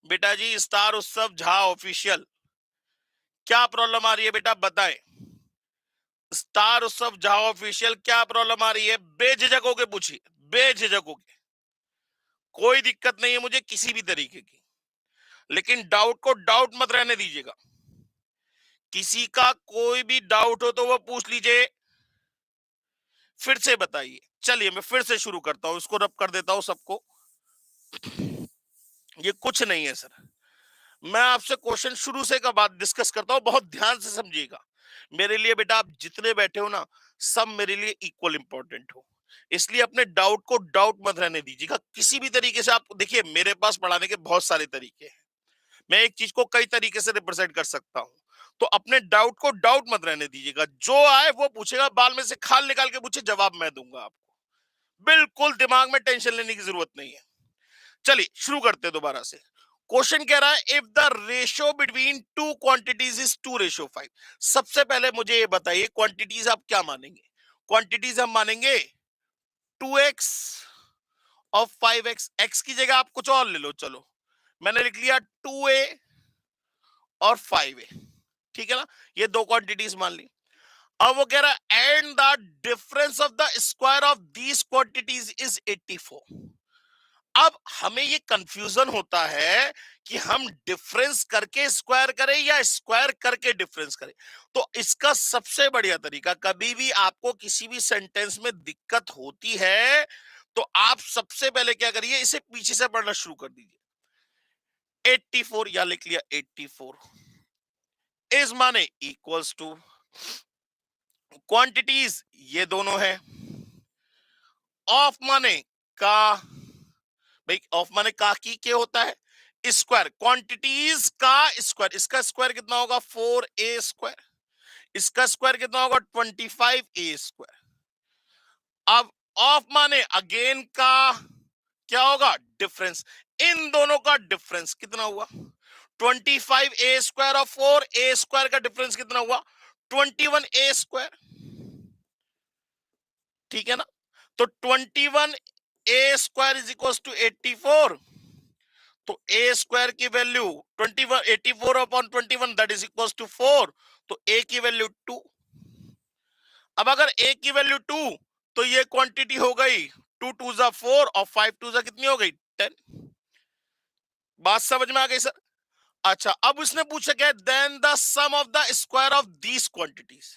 बेटा जी स्टार उत्सव झा ऑफिशियल, क्या प्रॉब्लम आ रही है बेटा बताएं? स्टार उत्सव झा ऑफिशियल क्या प्रॉब्लम आ रही है? बेझिझक होके पूछिए, बेझिझक होके। कोई दिक्कत नहीं है मुझे किसी भी तरीके की, लेकिन डाउट को डाउट मत रहने दीजिएगा। किसी का कोई भी डाउट हो तो वो पूछ लीजिए, फिर से बताइए। चलिए मैं फिर से शुरू करता हूं, इसको रब कर देता हूं सबको। ये कुछ नहीं है सर, मैं आपसे क्वेश्चन शुरू से का बात डिस्कस करता हूं, बहुत ध्यान से समझिएगा। मेरे लिए बेटा आप जितने बैठे हो ना, सब मेरे लिए इक्वल इंपॉर्टेंट हो, इसलिए अपने डाउट को डाउट मत रहने दीजिएगा किसी भी तरीके से। आप देखिए मेरे पास पढ़ाने के बहुत सारे तरीके हैं, मैं एक चीज को कई तरीके से रिप्रेजेंट कर सकता हूं, तो अपने डाउट को डाउट मत रहने दीजिएगा। जो आए वो पूछेगा, बाल में से खाल निकाल के पूछे, जवाब मैं दूंगा आपको। बिल्कुल दिमाग में टेंशन लेने की जरूरत नहीं है। चलिए शुरू करते हैं दोबारा से। क्वेश्चन कह रहा है if the ratio between two quantities is 2:5। सबसे पहले मुझे ये बताइए क्वांटिटीज आप क्या मानेंगे? क्वांटिटीज हम मानेंगे 2x और 5x। x की जगह आप कुछ और ले लो, चलो मैंने लिख लिया 2a और 5a, ठीक है ना? ये दो क्वांटिटीज मान ली। अब वो कह रहा है and the difference of the square of these quantities is 84। अब हमें ये कंफ्यूजन होता है कि हम डिफरेंस करके स्क्वायर करें या स्क्वायर करके डिफरेंस करें। तो इसका सबसे बढ़िया तरीका, कभी भी आपको किसी भी सेंटेंस में दिक्कत होती है तो आप सबसे पहले क्या करिए, इसे पीछे से पढ़ना शुरू कर दीजिए। 84 या लिख लिया 84 इज माने इक्वल्स टू क्वांटिटीज ये दोनों है, ऑफ माने का, भाई ऑफ माने का की क्या होता है? स्क्वायर, क्वांटिटीज का स्क्वायर, इसका स्क्वायर कितना होगा? 4a स्क्वायर, इसका स्क्वायर कितना होगा? 25a square. अब ऑफ माने अगेन का क्या होगा? डिफरेंस। इन दोनों का डिफरेंस कितना हुआ? 25 ए स्क्वायर और 4 ए स्क्वायर का डिफरेंस कितना हुआ? 21 ए स्क्वायर। ठीक है ना? तो 21 A square is equal to 84। तो ए स्क्वायर की value 21, 84 upon 21 that is equal to 4। तो ए की वैल्यू 2। अब अगर ए की वैल्यू 2, तो ये क्वांटिटी हो गई 2 टू जा 4 और 5 टू जा कितनी हो गई? 10। बात समझ में आ गई सर? अच्छा, अब उसने पूछा क्या? Then the sum of the square of these quantities.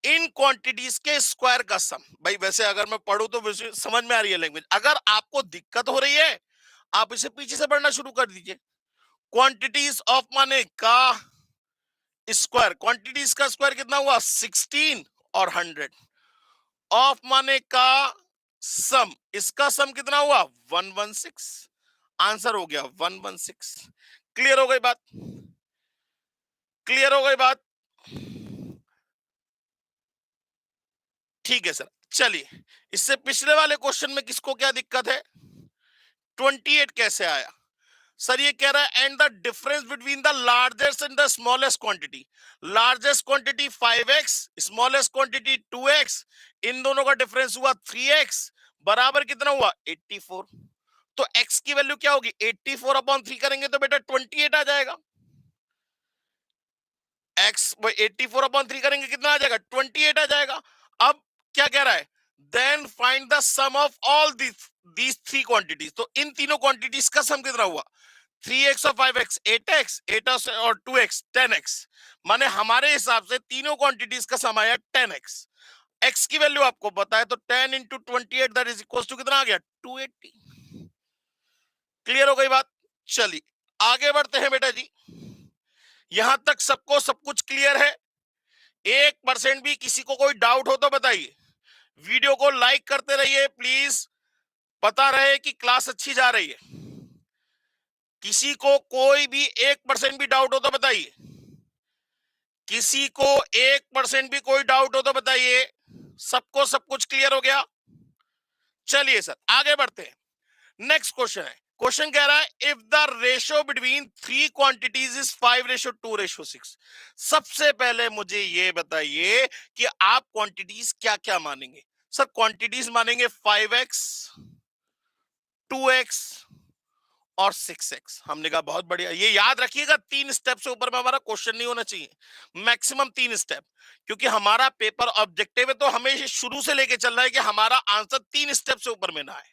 इन क्वांटिटीज के स्क्वायर का सम। भाई वैसे अगर मैं पढ़ूं तो वैसे समझ में आ रही है लैंग्वेज। अगर आपको दिक्कत हो रही है, आप इसे पीछे से पढ़ना शुरू कर दीजिए। क्वांटिटीज ऑफ माने का स्क्वायर। क्वांटिटीज का स्क्वायर कितना हुआ? 16 और 100। ऑफ माने का सम, इसका सम कितना हुआ? 116। आंसर हो गया 116। क्लियर हो गई बात? क्लियर हो गई बात? ठीक है सर। चलिए, इससे पिछले वाले क्वेश्चन में किसको क्या दिक्कत है? 28 कैसे आया? सर ये कह रहा है and the difference between the largest and the smallest quantity. Largest quantity 5x, smallest quantity 2x, इन दोनों का डिफरेंस हुआ 3x, बराबर कितना हुआ? 84। तो x की वैल्यू क्या होगी? 84 अपॉन 3 करेंगे तो बेटा 28 आ जाएगा। x 84 अपॉन 3 करेंगे कितना आ जाएगा? 28 आ जाएगा। अब क्या कह रहा है? Then find the sum of all these three quantities. तो इन तीनों क्वांटिटीज का सम कितना हुआ? 3x और 5x 8x, 8x और 2x 10x। माने हमारे हिसाब से तीनों क्वांटिटीज का सम आया 10x। x की वैल्यू आपको पता है, तो 10 into 28 that is equal to कितना आ गया? 280। क्लियर हो गई बात? चलिए आगे बढ़ते हैं बेटा जी। यहां तक सबको सब कुछ क्लियर है? 1% भी किसी को कोई डाउट हो तो बताइए। वीडियो को लाइक करते रहिए प्लीज, पता रहे कि क्लास अच्छी जा रही है। किसी को कोई भी 1% भी डाउट हो तो बताइए। किसी को 1% भी कोई डाउट हो तो बताइए। सबको सब कुछ क्लियर हो गया? चलिए सर आगे बढ़ते हैं। नेक्स्ट क्वेश्चन है। क्वेश्चन कह रहा है if the ratio between three quantities is 5:2:6। सबसे पहले मुझे ये बताइए कि आप क्वांटिटीज क्या क्या मानेंगे? सर क्वांटिटीज मानेंगे 5x, 2x और 6x। हमने कहा बहुत बढ़िया। ये याद रखिएगा, 3 स्टेप से ऊपर में हमारा क्वेश्चन नहीं होना चाहिए, मैक्सिमम 3 स्टेप। क्योंकि हमारा पेपर ऑब्जेक्टिव है, तो हमें शुरू से लेके चल रहा है कि हमारा आंसर 3 स्टेप से ऊपर में ना आए।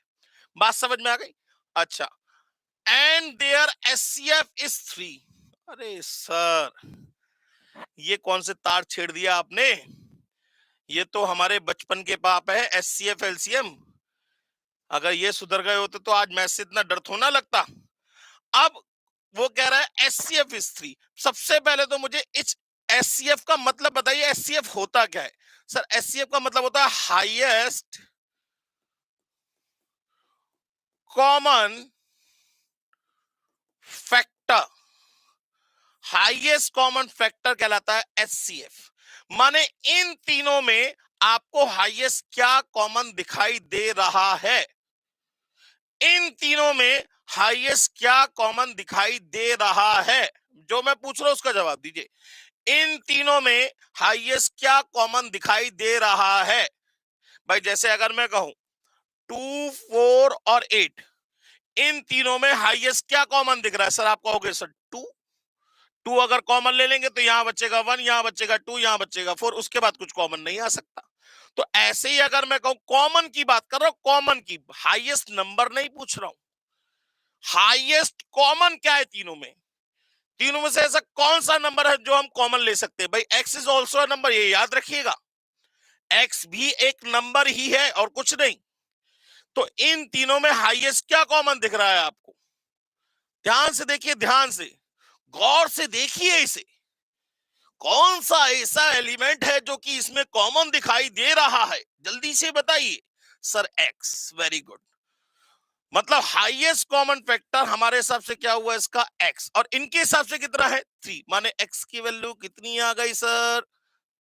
बात समझ में आ गई? अच्छा, एंड देयर एचसीएफ इज 3। अरे सर ये कौन से तार छेड़ दिया आपने? ये तो हमारे बचपन के पाप है, एचसीएफ एलसीएम। अगर ये सुधर गए होते तो आज मैथ से इतना डर थोड़ा ना लगता। अब वो कह रहा है एचसीएफ इज 3। सबसे पहले तो मुझे इस एचसीएफ का मतलब बताइए, एचसीएफ होता क्या है? सर एचसीएफ का मतलब होता है highest common factor. Highest common factor कहलाता है एचसीएफ। माने इन तीनों में आपको हाईएस्ट क्या कॉमन दिखाई दे रहा है? इन तीनों में हाईएस्ट क्या कॉमन दिखाई दे रहा है? जो मैं पूछ रहा हूं उसका जवाब दीजिए। इन तीनों में हाईएस्ट क्या कॉमन दिखाई दे रहा है? भाई जैसे अगर मैं कहूं 2, 4 और 8, इन तीनों में हाईएस्ट क्या कॉमन दिख रहा है? सर आप कहोगे सर 2। 2 अगर कॉमन ले लेंगे तो यहां बचेगा 1, यहां बचेगा 2, यहां बचेगा 4, उसके बाद कुछ कॉमन नहीं आ सकता। तो ऐसे ही अगर मैं कहूं कॉमन की बात कर रहा हूं, कॉमन की, हाईएस्ट नंबर नहीं पूछ रहा हूं, हाईएस्ट कॉमन क्या है तीनों में? तीनों में से ऐसा कौन सा नंबर है जो हम कॉमन ले सकते हैं? भाई x is also a number, ये याद रखिएगा। एक्स भी एक नंबर ही है और कुछ नहीं। तो इन तीनों में हाईएस्ट क्या कॉमन दिख रहा है आपको? ध्यान से देखिए, ध्यान से गौर से देखिए इसे। कौन सा ऐसा एलिमेंट है जो कि इसमें कॉमन दिखाई दे रहा है? जल्दी से बताइए। Sir x. Very good. मतलब हाईएस्ट कॉमन फैक्टर हमारे हिसाब से क्या हुआ इसका? एक्स। और इनके हिसाब से कितना है? 3। माने एक्स की वैल्यू कितनी आ गई सर?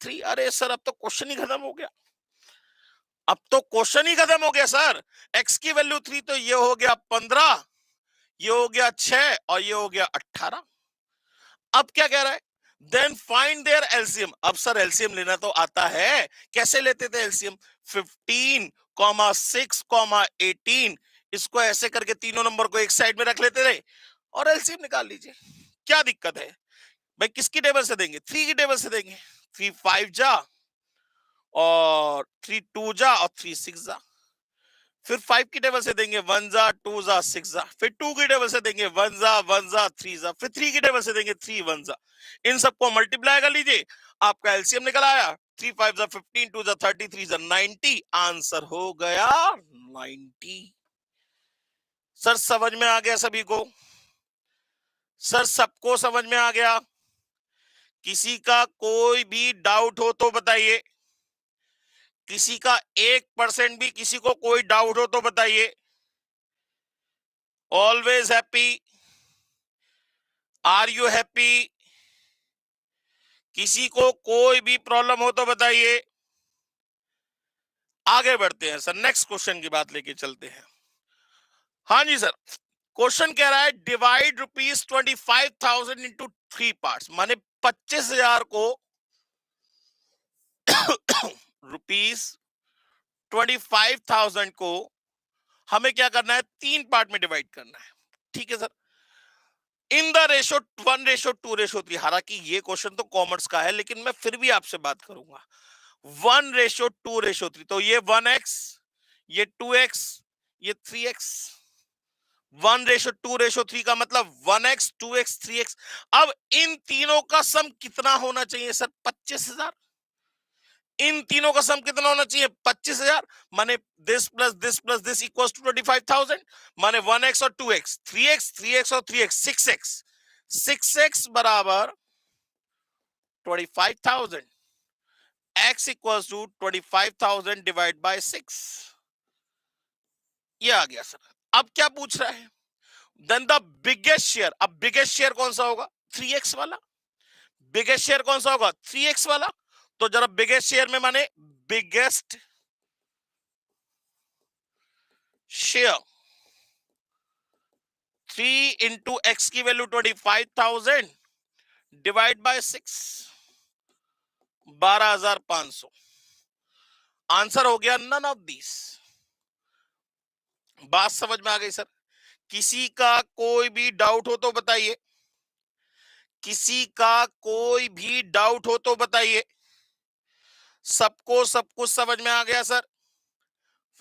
3। अरे सर अब तो क्वेश्चन ही खत्म हो गया। अब तो क्वेश्चन ही खत्म हो गया सर। x की वैल्यू 3, तो ये हो गया 15, ये हो गया 6 और ये हो गया 18। अब क्या कह रहा है, देन फाइंड देयर एलसीएम। अब सर एलसीएम लेना तो आता है, कैसे लेते थे एलसीएम? 15, 6, 18, इसको ऐसे करके तीनों नंबर को एक साइड में रख लेते थे और एलसीएम निकाल लीजिए। क्या दिक्कत है भाई? किसकी टेबल से देंगे? 3 की टेबल से देंगे। 3 5 जा और 3 2 जा और 3 6 जा। फिर 5 की टेबल से देंगे 1 जा 2 जा 6 जा। फिर 2 की टेबल से देंगे 1 जा 3 जा। फिर 3 की टेबल से देंगे 3 1 जा। इन सबको मल्टीप्लाई कर लीजिए, आपका एलसीएम निकल आया। 3 5 जा 15, 2 जा 30, 3 जा 90। आंसर हो गया 90। सर समझ में आ गया सभी को? सर सबको समझ में आ गया? किसी का कोई भी डाउट हो तो बताइए। किसी का 1% भी किसी को कोई डाउट हो तो बताइए। Always happy? Are you happy? किसी को कोई भी प्रॉब्लम हो तो बताइए। आगे बढ़ते हैं सर, नेक्स्ट क्वेश्चन की बात लेके चलते हैं। हाँ जी सर, क्वेश्चन कह रहा है डिवाइड ₹25,000 इंटू 3 पार्ट्स, माने 25,000 को ₹25,000 को हमें क्या करना है? 3 पार्ट में डिवाइड करना है। ठीक है सर, इन द रेशो 1:2:3। हालांकि ये क्वेश्चन तो कॉमर्स का है, लेकिन मैं फिर भी आपसे बात करूंगा। 1:2:3, तो ये 1x, ये 2x, ये 3x। 1:2:3 का मतलब 1x 2x 3x। अब इन तीनों का सम कितना होना चाहिए सर? 25,000। इन तीनों का सम कितना होना चाहिए? 25,000। माने this plus this equals to 25,000। माने 1x और 2x, 3x 3x और 3x 6x। 6x बराबर 25,000। x equals to 25,000 divide by 6। ये आ गया सर। अब क्या पूछ रहा है? Then the biggest share. अब बिगेस्ट शेयर कौन सा होगा? 3x वाला। बिगेस्ट शेयर कौन सा होगा? 3x वाला। तो जरा बिगेस्ट शेयर में माने बिगेस्ट शेयर 3 इंटू एक्स की वैल्यू 25,000 डिवाइड बाय 6, 12,500। आंसर हो गया नन ऑफ दिस। बात समझ में आ गई सर? किसी का कोई भी डाउट हो तो बताइए। किसी का कोई भी डाउट हो तो बताइए। सबको सब कुछ समझ में आ गया सर?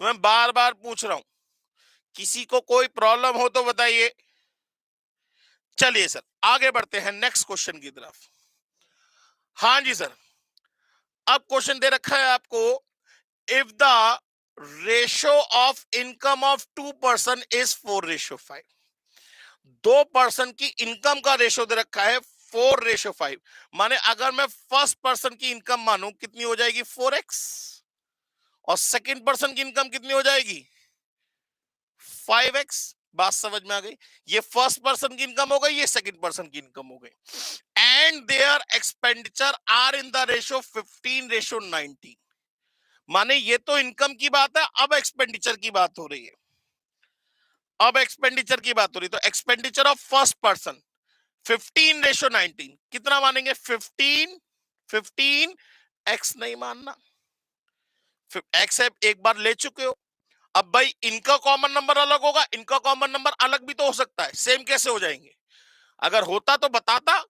मैं बार बार पूछ रहा हूं, किसी को कोई प्रॉब्लम हो तो बताइए। चलिए सर आगे बढ़ते हैं नेक्स्ट क्वेश्चन की तरफ। हाँ जी सर, अब क्वेश्चन दे रखा है आपको, if the ratio of income of 2 person is 4:5। 2 person की इनकम का रेशो दे रखा है 4:5। माने अगर मैं फर्स्ट पर्सन की इनकम मानूं कितनी हो जाएगी? 4x। और सेकंड पर्सन की इनकम कितनी हो जाएगी? 5x। बात समझ में आ गई? ये फर्स्ट पर्सन की इनकम हो गई, ये सेकंड पर्सन की इनकम हो गई। And there expenditure are in the ratio 15:19। माने ये तो इनकम की बात है, अब एक्सपेंडिचर की बात हो रही है। अब एक्सपेंडिचर की बात हो रही है, तो एक्सपेंडिचर ऑफ फर्स्ट पर्सन 15:19 कितना मानेंगे? 15। 15 x नहीं मानना, x है एक बार ले चुके हो। अब भाई इनका कॉमन नंबर अलग होगा, इनका कॉमन नंबर अलग भी तो हो सकता है, सेम कैसे हो जाएंगे? अगर होता तो बताता,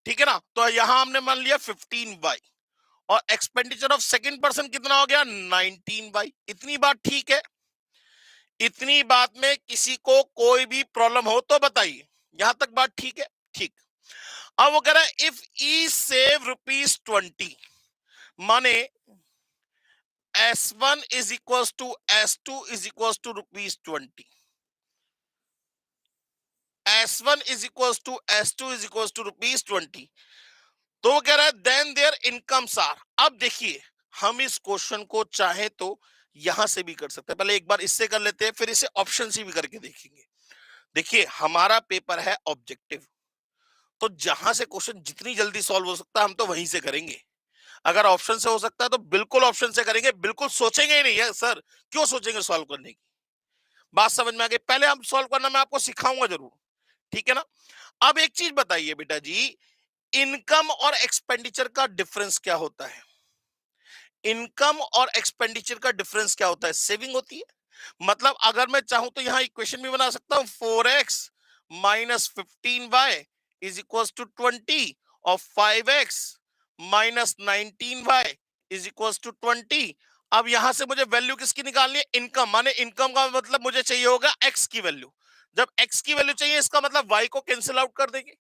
ठीक है ना? तो यहां हमने मान लिया 15y और एक्सपेंडिचर ऑफ सेकंड पर्सन कितना हो गया? 19y। इतनी बात ठीक है? इतनी बात में किसी को कोई भी प्रॉब्लम हो तो बताइए। यहां तक बात ठीक है? ठीक। अब वो कह रहा है इफ ई सेव ₹20, माने S1 is equal to S2 is equal to ₹20। S1 is equal to S2 is equal to ₹20। तो वो कह रहा है देन देयर इनकम्स आर। अब देखिए, हम इस क्वेश्चन को चाहे तो यहां से भी कर सकते हैं। पहले एक बार इससे कर लेते हैं, फिर इसे ऑप्शन से भी करके देखेंगे। देखिए हमारा पेपर है ऑब्जेक्टिव, तो जहां से क्वेश्चन जितनी जल्दी सॉल्व हो सकता है हम तो वहीं से करेंगे। अगर ऑप्शन से हो सकता है तो बिल्कुल ऑप्शन से करेंगे, बिल्कुल सोचेंगे ही नहीं है सर, क्यों सोचेंगे सॉल्व करने की। बात समझ में आ गई। पहले हम सॉल्व करना मैं आपको सिखाऊंगा जरूर, ठीक है ना। अब एक चीज बताइए बेटा जी, इनकम और एक्सपेंडिचर का डिफरेंस क्या होता है? इनकम और एक्सपेंडिचर का डिफरेंस क्या होता है? सेविंग होती है। मतलब अगर मैं चाहूं तो यहां इक्वेशन भी बना सकता हूं, 4x minus 15y is equal to 20 और 5x minus 19y is equal to 20। अब यहां से मुझे वैल्यू किसकी निकालनी है? इनकम, माने इनकम का मतलब मुझे चाहिए होगा x की वैल्यू। जब x की वैल्यू चाहिए इसका मतलब y को कैंसिल आउट कर देंगे।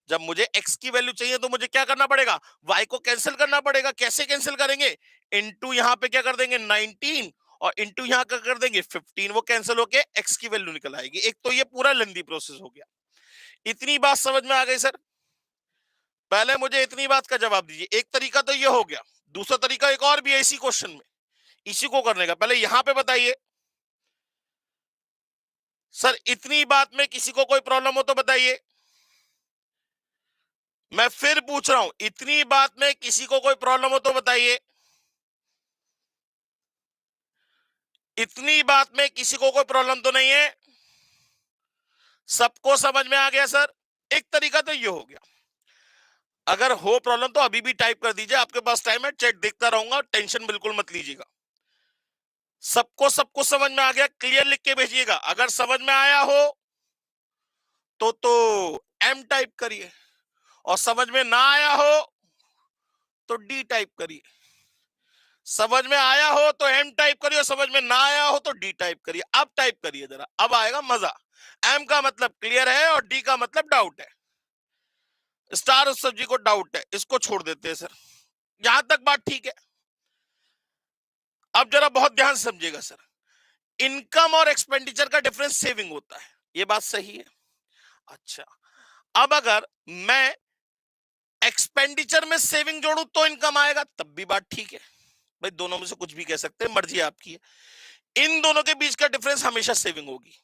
जब मुझे x की वैल्यू चाहिए तो मुझे क्या करना पड़ेगा? y को कैंसिल करना पड़ेगा। कैसे कैंसिल करेंगे? इनटू यहां पे क्या कर देंगे 19 और इनटू यहां क्या कर देंगे 15, वो कैंसिल होके x की वैल्यू निकल आएगी। एक तो ये पूरा लेंदी प्रोसेस हो गया। इतनी बात समझ में आ गई सर? पहले मुझे इतनी बात का जवाब दीजिए। एक तरीका तो ये हो गया, दूसरा तरीका एक और भी है इसी क्वेश्चन में, इसी को करने का। पहले यहां पे बताइए सर, इतनी बात में किसी को कोई प्रॉब्लम हो तो बताइए। मैं फिर पूछ रहा हूं, इतनी बात में किसी को कोई प्रॉब्लम हो तो बताइए। इतनी बात में किसी को कोई प्रॉब्लम तो नहीं है? सबको समझ में आ गया सर? एक तरीका तो ये हो गया। अगर हो प्रॉब्लम तो अभी भी टाइप कर दीजिए, आपके पास टाइम है, चैट देखता रहूंगा, टेंशन बिल्कुल मत लीजिएगा। सबको सबको समझ में आ गया? क्लियर लिख के भेजिएगा। अगर समझ में आया हो तो एम टाइप करिए, और समझ में ना आया हो तो डी टाइप करिए। समझ में आया हो तो एम टाइप करिए, और समझ में ना आया हो तो डी टाइप करिए। अब टाइप करिए जरा, अब आएगा मजा। एम का मतलब क्लियर है और डी का मतलब डाउट है। स्टार उस सब्जी को डाउट है, इसको छोड़ देते हैं सर। यहां तक बात ठीक है? अब जरा बहुत ध्यान से समझिएगा सर, इनकम और एक्सपेंडिचर का डिफरेंस सेविंग होता है, ये बात सही है। अच्छा, अब अगर मैं एक्सपेंडिचर में सेविंग जोड़ू तो इनकम आएगा, तब भी बात ठीक है। भाई दोनों में से कुछ भी कह सकते हैं, मर्जी आपकी है। इन दोनों के बीच का डिफरेंस हमेशा सेविंग होगी।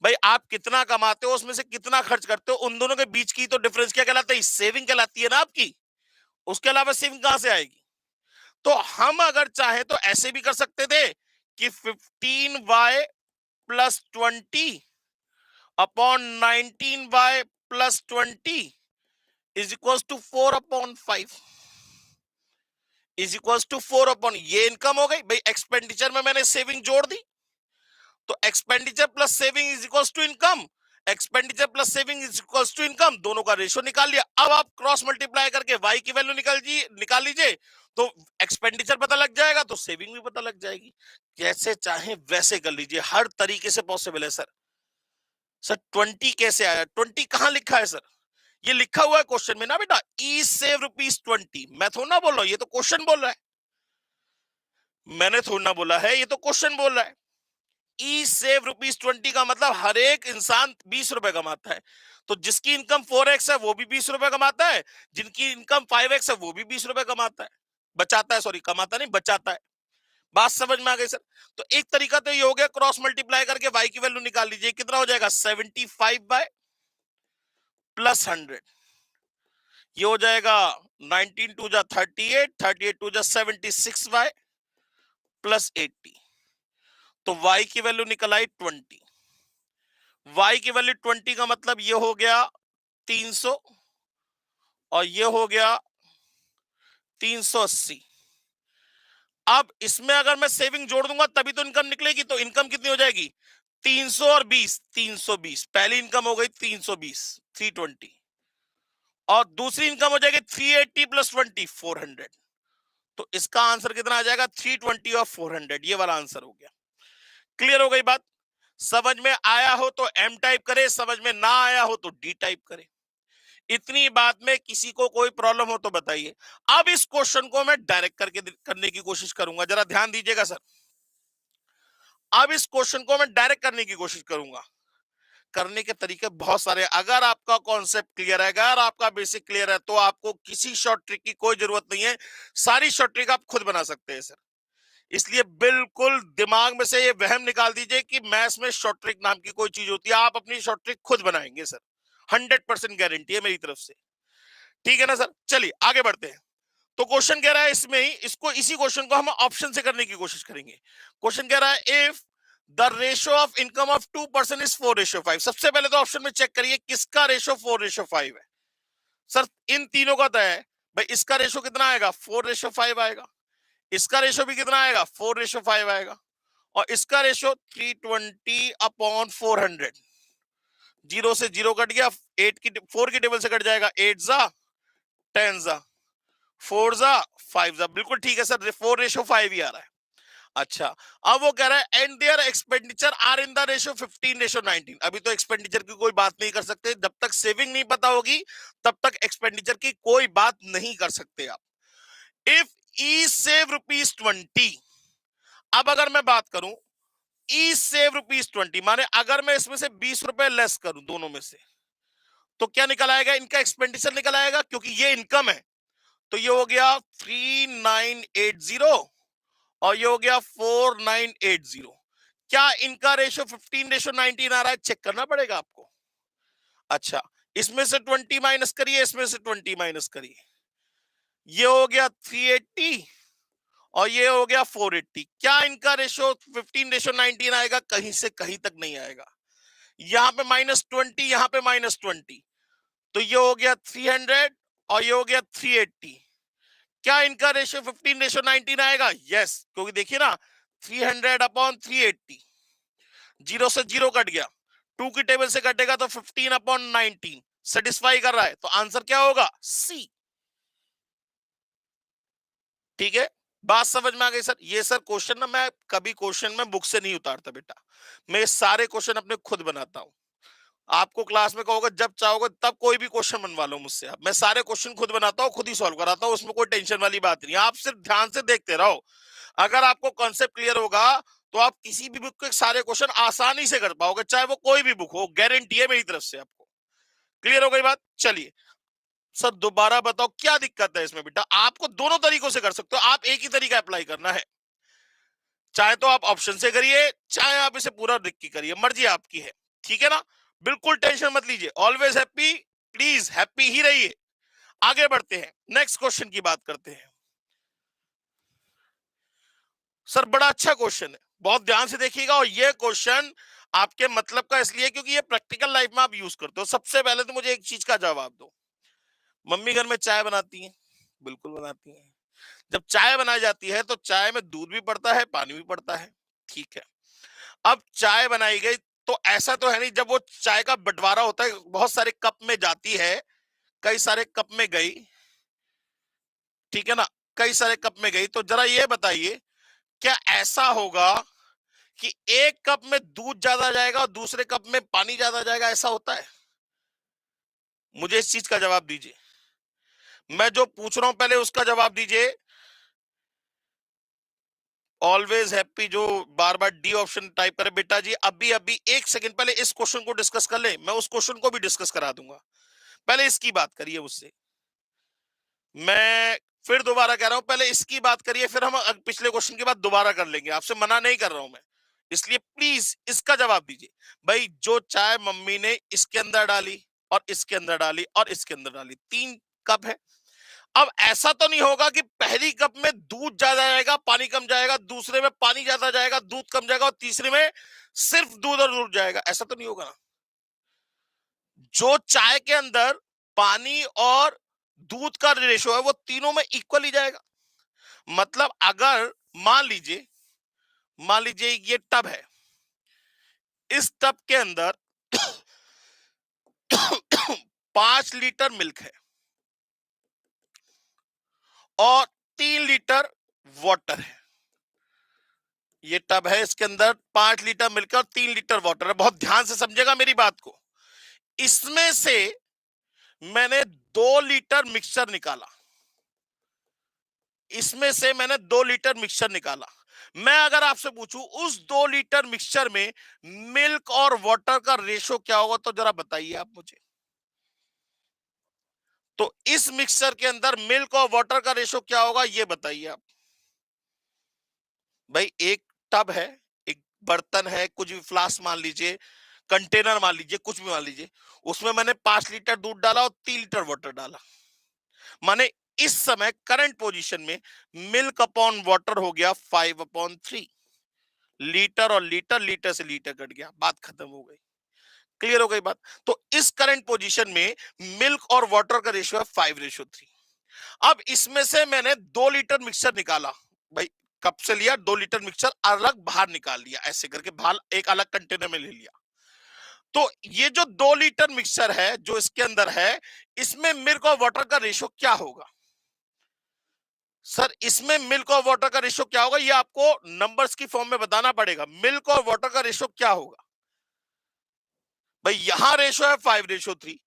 भाई आप कितना कमाते हो, उसमें से कितना खर्च करते हो, उन दोनों के बीच की तो डिफरेंस क्या कहलाता है? सेविंग कहलाती है ना आपकी। उसके अलावा सेविंग कहां से आएगी? तो हम अगर चाहे तो ऐसे भी कर सकते थे कि 15y plus 20 upon 19y plus 20 is equal to 4/5 is equal to 4/, ये इनकम हो गई। भाई एक्सपेंडिचर में मैंने सेविंग जोड़ दी, तो expenditure plus saving is equal to income. Expenditure plus saving is equal to income, दोनों का रेशियो निकाल लिया। अब आप क्रॉस मल्टीप्लाई करके y की वैल्यू निकाल लीजिए, तो एक्सपेंडिचर पता लग जाएगा तो सेविंग भी पता लग जाएगी। जैसे चाहे वैसे कर लीजिए, हर तरीके से पॉसिबल है सर। सर 20 कैसे आया? 20 कहां लिखा है सर? ये लिखा हुआ है क्वेश्चन में ना बेटा, ई सेव ₹20। मैं थोड़ा ना बोल रहा हूं, ये तो क्वेश्चन बोल रहा है। मैंने थोड़ा ना बोला है, ये तो क्वेश्चन बोल रहा है। ई सेव ₹20 का मतलब हर एक इंसान 20 रुपए कमाता है। तो जिसकी इनकम 4x है वो भी 20 रुपए कमाता है, जिनकी इनकम 5x है वो भी 20 रुपए कमाता है, बचाता है। सॉरी, कमाता नहीं, बचाता है। बात समझ में आ गई सर? तो एक तरीका तो ये हो गया, क्रॉस मल्टीप्लाई करके y की वैल्यू निकाल लीजिए। कितना हो जाएगा? 75 प्लस 100, ये हो जाएगा 19 टू जा 38, 38 टू जा 76y प्लस 80। तो y की वैल्यू निकल आई 20। y की वैल्यू 20 का मतलब ये हो गया 300, और ये हो गया 380। अब इसमें अगर मैं सेविंग जोड़ दूंगा तभी तो इनकम निकलेगी। तो इनकम कितनी हो जाएगी? 300 और 20, 320। पहली इनकम हो गई 320, 320, और दूसरी इनकम हो जाएगी 380 प्लस 20, 400। तो इसका आंसर कितना आ जाएगा? 320 और 400, ये वाला आंसर हो गया। क्लियर हो गई बात? समझ में आया हो तो एम टाइप करे, समझ में ना आया हो तो डी टाइप करे। इतनी बात में किसी को कोई प्रॉब्लम हो तो बताइए। अब इस क्वेश्चन को मैं डायरेक्ट करके करने की कोशिश करूंगा, जरा ध्यान दीजिएगा सर। अब इस क्वेश्चन को मैं डायरेक्ट करने की कोशिश करूंगा। करने के तरीके बहुत सारे हैं। अगर आपका कॉन्सेप्ट क्लियर है, अगर आपका बेसिक क्लियर है, तो आपको किसी शॉर्ट ट्रिक की कोई जरूरत नहीं है। सारी शॉर्ट ट्रिक आप खुद बना सकते हैं सर। इसलिए बिल्कुल दिमाग में से ये वहम निकाल दीजिए कि मैथ्स में शॉर्ट ट्रिक नाम की कोई चीज होती है। आप अपनी शॉर्ट ट्रिक खुद बनाएंगे सर, 100% गारंटी है मेरी तरफ से। ठीक है ना सर? चलिए आगे बढ़ते हैं। तो क्वेश्चन कह रहा है इसमें ही, इसको इसी क्वेश्चन को हम ऑप्शन से करने की कोशिश करेंगे। क्वेश्चन कह रहा है if the ratio of income of 2% is 4:5। सबसे पहले तो ऑप्शन में चेक करिए किसका रेशियो 4:5 है। सर इन तीनों का तय है भाई, इसका रेशियो कितना आएगा 4:5 आएगा, इसका रेशियो भी कितना आएगा 4:5 आएगा, और इसका रेशियो 320/400। जीरो से जीरो कट गया, 4 की टेबल से कट जाएगा, 8 जा 10 जा 4 जा 5 जा, बिल्कुल ठीक है सर, 4:5 ही आ रहा है। अच्छा, अब वो कह रहा है and there expenditure are in the ratio 15:19। अभी तो एक्सपेंडिचर की कोई बात नहीं कर सकते, जब तक सेविंग नहीं पता होगी तब तक एक्सपेंडिचर की कोई बात नहीं कर सकते आप। इफ ई सेव ₹20, अब अगर मैं बात करूं ई सेव ₹20, माने अगर मैं इसमें से 20 रुपए लेस करूं दोनों में से, तो क्या निकल आएगा, इनका एक्सपेंडिचर निकल आएगा, क्योंकि ये इनकम है। तो ये हो गया 3980 और ये हो गया 4980। क्या इनका रेशियो 15:19 आ रहा है, चेक करना पड़ेगा आपको। अच्छा, इसमें से 20 माइनस करिए, इसमें से 20 माइनस करिए, ये हो गया 380 और ये हो गया 480। क्या इनका रेशियो 15:19 आएगा, कहीं से कहीं तक नहीं आएगा। यहां पे -20, यहां पे -20, तो ये हो गया 300 और ये हो गया 380। क्या इनका रेशियो 15:19 आएगा, यस, क्योंकि देखिए ना 300/380, जीरो से जीरो कट गया, 2 की टेबल से कटेगा तो 15/19 सेटिस्फाई कर रहा है, तो आंसर क्या होगा, सी। ठीक है, बात समझ में आ गई सर। ये सर क्वेश्चन ना मैं कभी क्वेश्चन में बुक से नहीं उतारता बेटा, मैं ये सारे क्वेश्चन अपने खुद बनाता हूं। आपको क्लास में कहोगे जब चाहोगे तब कोई भी क्वेश्चन बनवा लो मुझसे, मैं सारे क्वेश्चन खुद बनाता हूँ, खुद ही सॉल्व कराता हूँ, उसमें कोई टेंशन वाली बात नहीं है। आप सिर्फ ध्यान से देखते रहो, अगर आपको कॉन्सेप्ट क्लियर होगा तो आप किसी भी बुक के सारे क्वेश्चन आसानी से कर पाओगे, चाहे वो कोई भी बुक हो, गारंटी है मेरी तरफ से आपको। क्लियर हो गई बात, चलिए सर दोबारा बताओ क्या दिक्कत है इसमें बेटा। आपको दोनों तरीकों से कर सकते हो, आप एक ही तरीका अप्लाई करना है, चाहे तो आप ऑप्शन से करिए, चाहे आप इसे पूरा लिख के करिए, मर्जी आपकी है, ठीक है ना। बिल्कुल टेंशन मत लीजिए, ऑलवेज हैप्पी, प्लीज हैप्पी ही रहिए। आगे बढ़ते हैं, नेक्स्ट क्वेश्चन की बात करते हैं। सर बड़ा अच्छा क्वेश्चन है, बहुत ध्यान से देखिएगा, और ये क्वेश्चन आपके मतलब का इसलिए क्योंकि ये प्रैक्टिकल लाइफ में आप यूज करते हो। सबसे पहले तो मुझे एक चीज का जवाब दो, मम्मी घर में चाय बनाती हैं, बिल्कुल बनाती हैं। जब चाय बनाई जाती है तो चाय में दूध भी पड़ता है, पानी भी पड़ता है, ठीक है। अब चाय बनाई गई तो ऐसा तो है नहीं, जब वो चाय का बंटवारा होता है बहुत सारे कप में जाती है, कई सारे कप में गई, ठीक है ना, कई सारे कप में गई, तो जरा ये बताइए क्या ऐसा होगा कि एक कप में दूध ज्यादा जाएगा और दूसरे कप में पानी ज्यादा जाएगा, ऐसा होता है। मुझे इस चीज का जवाब दीजिए, मैं जो पूछ रहा हूं पहले उसका जवाब दीजिए। ऑलवेज हैप्पी जो बार बार डी ऑप्शन टाइप करे, बेटा जी अभी अभी एक सेकंड पहले इस क्वेश्चन को डिस्कस कर ले, मैं उस क्वेश्चन को भी डिस्कस करा दूंगा, पहले इसकी बात करिए मुझसे। मैं फिर दोबारा कह रहा हूं, पहले इसकी बात करिए, फिर हम पिछले क्वेश्चन की बात दोबारा कर लेंगे, आपसे मना नहीं कर रहा हूं मैं, इसलिए प्लीज इसका जवाब दीजिए। भाई जो चाय मम्मी ने इसके अंदर डाली और इसके अंदर डाली और इसके अंदर डाली, 3 कप है। अब ऐसा तो नहीं होगा कि पहली कप में दूध ज्यादा जाएगा पानी कम जाएगा, दूसरे में पानी ज्यादा जाएगा दूध कम जाएगा, और तीसरे में सिर्फ दूध और दूध जाएगा, ऐसा तो नहीं होगा ना। जो चाय के अंदर पानी और दूध का रेशो है वो तीनों में इक्वली जाएगा। मतलब अगर मान लीजिए ये टब है, इस टब के अंदर 5 लीटर मिल्क है और 3 लीटर वाटर है। ये टब है, इसके अंदर 5 लीटर मिल्क और 3 लीटर वाटर है, बहुत ध्यान से समझेगा मेरी बात को। इसमें से मैंने 2 लीटर मिक्सचर निकाला, इसमें से मैंने 2 लीटर मिक्सचर निकाला। मैं अगर आपसे पूछूं उस 2 लीटर मिक्सचर में मिल्क और वाटर का रेशो क्या होगा, तो जरा बताइए आप मुझे। तो इस मिक्सचर के अंदर मिल्क और वाटर का रेशो क्या होगा, ये बताइए आप। भाई एक टब है, एक बर्तन है, कुछ भी फ्लास्क मान लीजिए, कंटेनर मान लीजिए, कुछ भी मान लीजिए, उसमें मैंने 5 लीटर दूध डाला और 3 लीटर वाटर डाला, माने इस समय करंट पोजीशन में मिल्क अपॉन वाटर हो गया 5/3, लीटर और लीटर, लीटर से लीटर कट गया, बात खत्म हो गई। क्लियर हो गई बात? तो इस करंट पोजीशन में मिल्क और वाटर का रेशियो है 5/3। अब इसमें से मैंने 2 लीटर मिक्सचर निकाला। भाई कप से लिया 2 लीटर मिक्सचर अलग बाहर निकाल लिया, ऐसे करके बाहर एक अलग कंटेनर में ले लिया। तो ये जो 2 लीटर मिक्सचर है जो इसके अंदर है, इसमें मिल्क और वाटर का रेशियो क्या होगा? सर इसमें मिल्क और वाटर का रेशियो क्या होगा, ये आपको नंबर्स की फॉर्म में बताना पड़ेगा। मिल्क और वाटर का रेशियो क्या होगा? भाई यहां रेशियो है 5/3,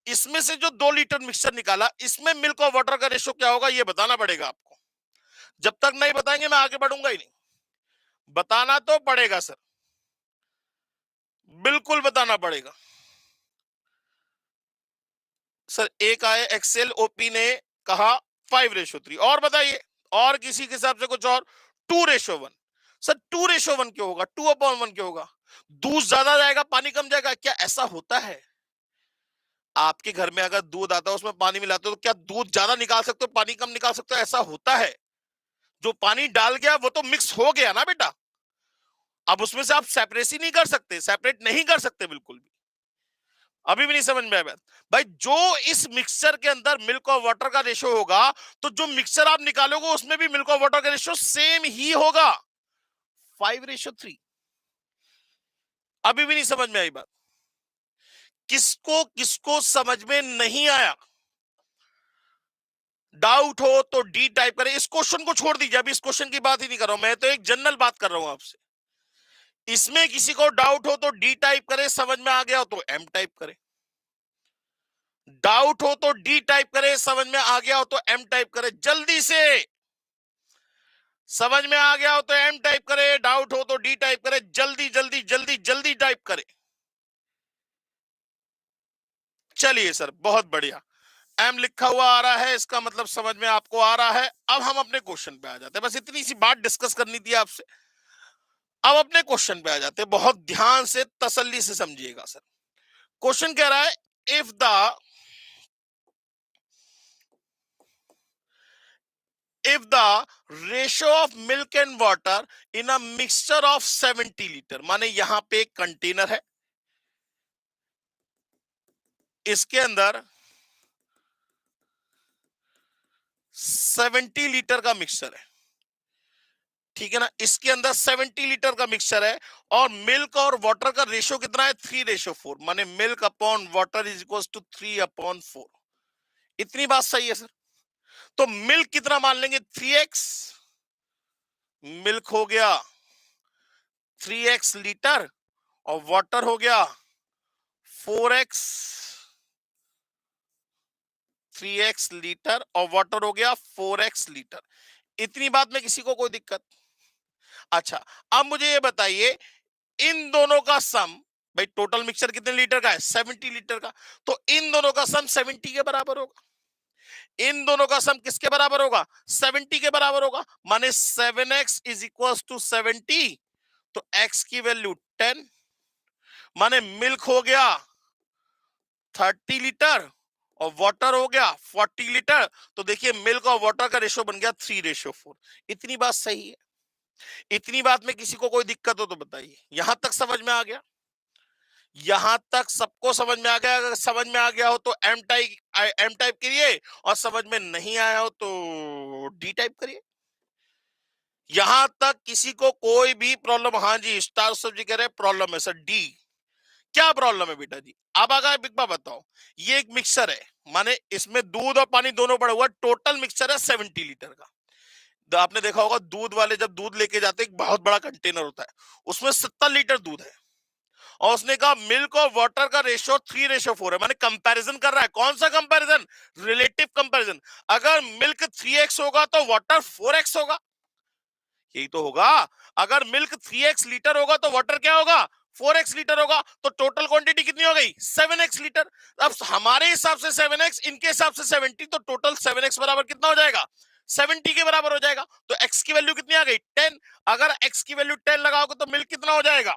इसमें से जो 2 लीटर मिक्सचर निकाला, इसमें मिल्क और वाटर का रेशियो क्या होगा, ये बताना पड़ेगा आपको। जब तक नहीं बताएंगे मैं आगे बढ़ूंगा ही नहीं। बताना तो पड़ेगा सर, बिल्कुल बताना पड़ेगा। सर एक आए एक्सेल ओपी ने कहा 5/3, और बताइए और किसी के हिसाब से कुछ और 2/1। सर 2/1 क्यों होगा, 2/1 क्यों होगा? दूध ज्यादा जाएगा पानी कम जाएगा, क्या ऐसा होता है? आपके घर में अगर दूध आता है उसमें पानी मिलाते हो तो क्या दूध ज्यादा निकाल सकते हो पानी कम निकाल सकते हो, ऐसा होता है? जो पानी डाल गया वो तो मिक्स हो गया ना बेटा, अब उसमें से आप सेपरेसी नहीं कर सकते, सेपरेट नहीं कर सकते बिल्कुल भी। अभी भी नहीं समझ में आया? भाई जो इस मिक्सचर के अंदर मिल्क और वाटर का रेशियो होगा, तो जो मिक्सचर आप निकालोगे उसमें भी मिल्क और वाटर का रेशियो सेम ही होगा, 5/3। अभी भी नहीं समझ में आई बात? किसको किसको समझ में नहीं आया? डाउट हो तो डी टाइप करें। इस क्वेश्चन को छोड़ दीजिए, अभी इस क्वेश्चन की बात ही नहीं कर रहा हूं मैं, तो एक जनरल बात कर रहा हूं आपसे। इसमें किसी को डाउट हो तो डी टाइप करे, समझ में आ गया हो तो एम टाइप करे। डाउट हो तो डी टाइप करे, समझ में आ गया हो तो एम टाइप करे, जल्दी से। समझ में आ गया हो तो एम टाइप करे, डाउट हो तो डी टाइप करे, जल्दी जल्दी जल्दी जल्दी टाइप करे। चलिए सर बहुत बढ़िया, एम लिखा हुआ आ रहा है, इसका मतलब समझ में आपको आ रहा है। अब हम अपने क्वेश्चन पे आ जाते हैं, बस इतनी सी बात डिस्कस करनी थी आपसे। अब अपने क्वेश्चन पे आ जाते हैं, बहुत ध्यान से तसल्ली से समझिएगा सर। क्वेश्चन कह रहा है if the if the ratio of milk and water in a mixture of 70 litre, माने यहां पे एक कंटेनर है, इसके अंदर 70 लीटर का मिक्सचर है, ठीक है ना, इसके अंदर 70 लीटर का मिक्सचर है, और मिल्क और वाटर का रेशियो कितना है, 3/4, माने milk upon water is equal to 3/4। इतनी बात सही है सर? तो मिल्क कितना मान लेंगे, 3x, मिल्क हो गया 3x लीटर, और वाटर हो गया 4x, 3x लीटर, और वाटर हो गया 4x लीटर। इतनी बात में किसी को कोई दिक्कत? अच्छा अब मुझे ये बताइए, इन दोनों का सम, भाई टोटल मिक्सचर कितने लीटर का है, 70 लीटर का, तो इन दोनों का सम 70 के बराबर होगा। इन दोनों का सम किसके बराबर होगा, 70 के बराबर होगा, माने 7x इज इक्वल टू 70, तो x की वैल्यू 10, माने मिल्क हो गया 30 लीटर और वाटर हो गया 40 लीटर, तो देखिए मिल्क और वाटर का रेशियो बन गया 3/4। इतनी बात सही है? इतनी बात में किसी को कोई दिक्कत हो तो बताइए। यहां तक समझ में आ गया? यहां तक सबको समझ में आ गया? अगर समझ में आ गया हो तो एम टाइप करिए, और समझ में नहीं आया हो तो डी टाइप करिए। यहां तक किसी को कोई भी प्रॉब्लम? हाँ जी, स्टार सब्जी कह रहे हैं प्रॉब्लम है सर, डी। क्या प्रॉब्लम है बेटा जी? अब अगर बिग बा बताओ, ये एक मिक्सर है, माने इसमें दूध और पानी दोनों पड़ा हुआ, टोटल मिक्सर है 70 लीटर का। तो आपने देखा होगा दूध वाले जब दूध लेके जाते हैं, एक बहुत बड़ा कंटेनर होता है, उसमें 70 लीटर दूध है, और उसने कहा मिल्क और वाटर का रेशियो 3/4 है, माने कंपैरिजन कर रहा है। कौन सा कंपैरिजन? Relative comparison. अगर मिल्क 3x होगा तो वाटर 4x होगा, यही तो होगा। अगर मिल्क 3x लीटर होगा तो वाटर क्या होगा, 4x लीटर होगा, तो टोटल क्वांटिटी कितनी हो गई, 7x लीटर। अब हमारे हिसाब से 7x, इनके हिसाब से 70, तो टोटल 7x बराबर कितना हो जाएगा, 70 के बराबर हो जाएगा। तो x की वैल्यू कितनी आ गई, 10। अगर x की वैल्यू 10 लगाओगे तो मिल्क कितना हो जाएगा,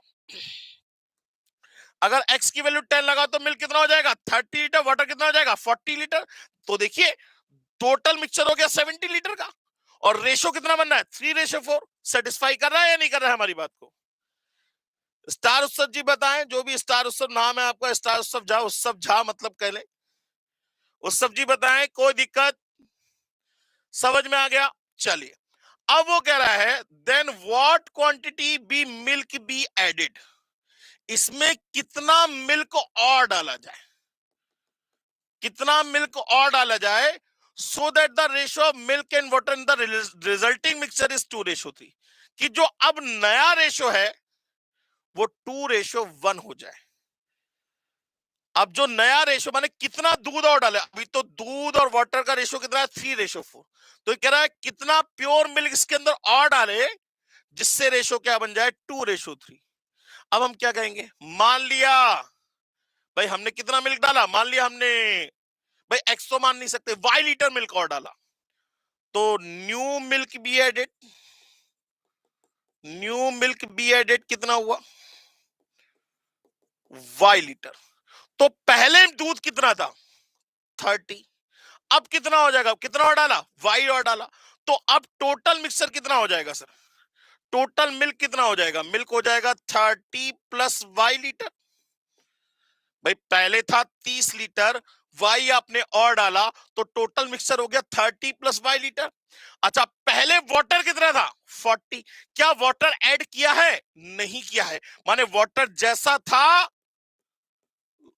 अगर x की वैल्यू 10 लगाओ तो मिल्क कितना हो जाएगा, 30 लीटर, वाटर कितना हो जाएगा, 40 लीटर। तो देखिए टोटल मिक्सचर हो गया 70 लीटर का, और रेशो कितना बनना है 3:4। सेटिस्फाई कर रहा है या नहीं कर रहा है हमारी बात को? स्टार उत्सव जी बताएं, जो भी स्टार उत्सव नाम है आपका, स्टार उत्सव झा, उत्सव झा मतलब कह ले, उत्सव जी बताएं, कोई दिक्कत समझ में आ गया? चलिए, अब वो कह रहा है then what quantity be milk be added, इसमें कितना मिल्क और डाला जाए, कितना मिल्क और डाला जाए, सो that the ratio of milk and water in the resulting mixture is 2:3, कि जो अब नया रेशियो है वो 2:1 हो जाए। अब जो नया रेशियो माने कितना दूध और डाले, अभी तो दूध और वाटर का रेशियो कितना है 3:4, तो ये कह रहा है कितना प्योर मिल्क इसके अंदर और डाले जिससे रेशियो क्या बन जाए 2:3। अब हम क्या कहेंगे, मान लिया भाई हमने कितना मिल्क डाला, मान लिया हमने, भाई एक्स तो मान नहीं सकते, वाई लीटर मिल्क और डाला, तो new milk be added, new milk be added कितना हुआ वाई लीटर। तो पहले दूध कितना था 30, अब कितना हो जाएगा, कितना और डाला वाई और डाला, तो अब टोटल मिक्सचर कितना हो जाएगा सर, टोटल मिल्क कितना हो जाएगा, मिल्क हो जाएगा 30 प्लस वाई लीटर। भाई पहले था 30 लीटर, वाई आपने और डाला तो टोटल मिक्सचर हो गया 30 प्लस वाई लीटर। अच्छा पहले वाटर कितना था 40, क्या वाटर ऐड किया है, नहीं किया है, माने वाटर जैसा था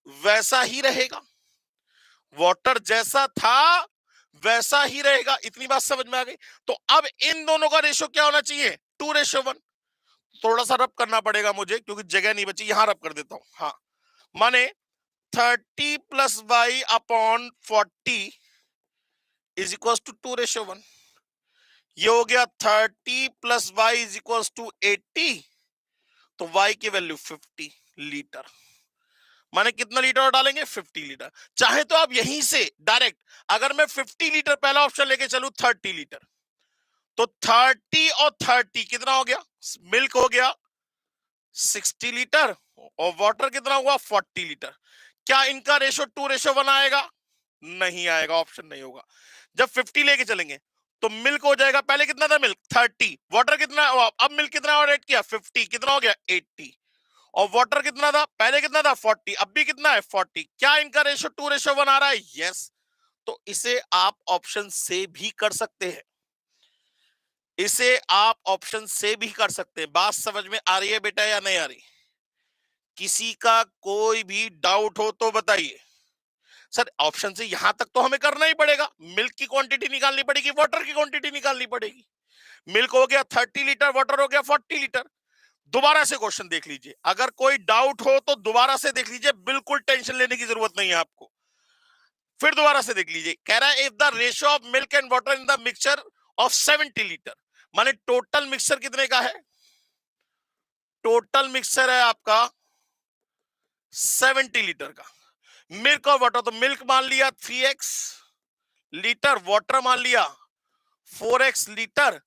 वैसा ही रहेगा, वाटर जैसा था वैसा ही रहेगा, इतनी बात समझ में आ गई। तो अब इन दोनों का रेशो क्या होना चाहिए 2:1। थोड़ा सा रब करना पड़ेगा मुझे क्योंकि जगह नहीं बची, यहां रब कर देता हूं, हाँ, माने 30 plus y upon 40 is equal to 2:1। ये हो गया 30 plus y is equal to 80, तो वाई की वैल्यू 50 लीटर, माने कितना लीटर और डालेंगे 50 लीटर। चाहे तो आप यहीं से डायरेक्ट, अगर मैं 50 लीटर पहला ऑप्शन लेके चलूं 30 लीटर, तो 30 और 30 कितना हो गया, मिल्क हो गया 60 लीटर और वाटर कितना हुआ 40 लीटर। क्या इनका रेशो 2:1 आएगा, नहीं आएगा, ऑप्शन नहीं होगा। जब 50 लेके चलेंगे तो मिल्क हो जाएगा, पहले कितना था मिल्क 30, वाटर कितना, अब मिल्क कितना और ऐड किया 50, कितना हो गया 80, और वाटर कितना था पहले कितना था 40, अब भी कितना है 40। क्या इनका रेशो 2:1 आ रहा है, यस। तो इसे आप ऑप्शन से भी कर सकते हैं, इसे आप ऑप्शन से भी कर सकते हैं। बात समझ में आ रही है बेटा या नहीं आ रही? किसी का कोई भी डाउट हो तो बताइए। सर ऑप्शन से यहां तक तो हमें करना ही पड़ेगा, मिल्क की क्वांटिटी निकालनी पड़ेगी, वाटर की क्वांटिटी निकालनी पड़ेगी। मिल्क हो गया 30 लीटर, वाटर हो गया 40 लीटर। दोबारा से क्वेश्चन देख लीजिए, अगर कोई डाउट हो तो दोबारा से देख लीजिए, बिल्कुल टेंशन लेने की जरूरत नहीं है आपको। फिर दोबारा से देख लीजिए, कह रहा है if the ratio of milk and water in the mixture of 70 litre, माने टोटल मिक्सचर कितने का है, टोटल मिक्सचर है आपका 70 लीटर का, मिल्क और वाटर, तो मिल्क मान लिया 3x लीटर, वाटर मान लिया 4x लीटर,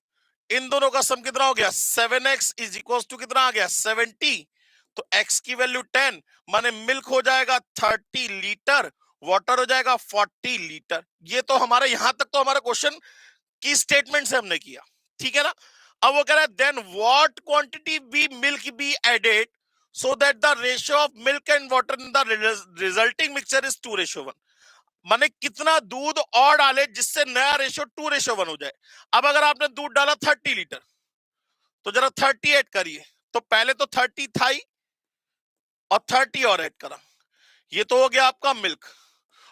इन दोनों का सम कितना हो गया 7x इज इक्वल टू कितना आ गया 70, तो x की वैल्यू 10, माने मिल्क हो जाएगा 30 लीटर, वाटर हो जाएगा 40 लीटर। ये तो हमारा यहां तक तो हमारा क्वेश्चन की स्टेटमेंट से हमने किया, ठीक है ना। अब वो कह रहा है then what quantity be milk be added so that the ratio of milk and water in the resulting mixture is 2:1, माने कितना दूध और डाले जिससे नया रेशियो 2:1 हो जाए। अब अगर आपने दूध डाला 30 लीटर तो जरा 30 ऐड करिए, तो पहले तो 30 था ही और 30 और ऐड करा, ये तो हो गया आपका मिल्क,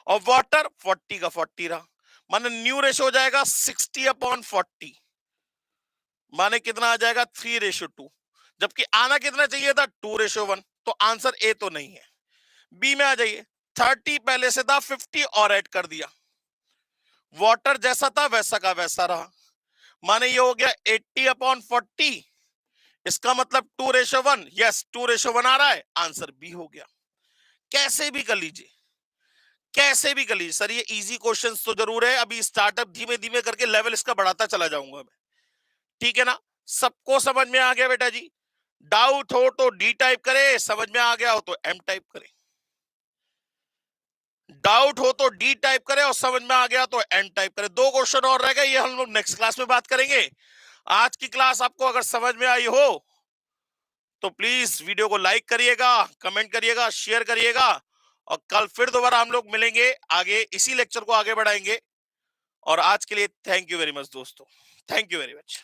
और वाटर 40 का 40 रहा, माने न्यू रेशियो हो जाएगा 60/40, माने कितना आ जाएगा 3:2, जबकि आना कितना चाहिए था 2:1, तो आंसर ए तो नहीं है। बी में आ जाइए, 30 पहले से था 50 और ऐड कर दिया, वाटर जैसा था वैसा का वैसा रहा, माने ये हो गया 80/40, इसका मतलब 2:1, यस 2:1 आ रहा है, आंसर बी हो गया। कैसे भी कर लीजिए, कैसे भी कर लीजिए सर, ये इजी क्वेश्चंस तो जरूर है, अभी स्टार्टअप धीमे धीमे करके लेवल इसका बढ़ाता चला जाऊंगा मैं, ठीक है ना। सबको समझ में आ गया बेटा जी? डाउट हो तो डी टाइप करे, समझ में आ गया हो तो एम टाइप करे। डाउट हो तो डी टाइप करें और समझ में आ गया तो एन टाइप करें। 2 क्वेश्चन और रह गए, ये हम लोग नेक्स्ट क्लास में बात करेंगे। आज की क्लास आपको अगर समझ में आई हो तो प्लीज वीडियो को लाइक करिएगा, कमेंट करिएगा, शेयर करिएगा, और कल फिर दोबारा हम लोग मिलेंगे, आगे इसी लेक्चर को आगे बढ़ाएंगे। और आज के लिए थैंक यू वेरी मच दोस्तों, थैंक यू वेरी मच।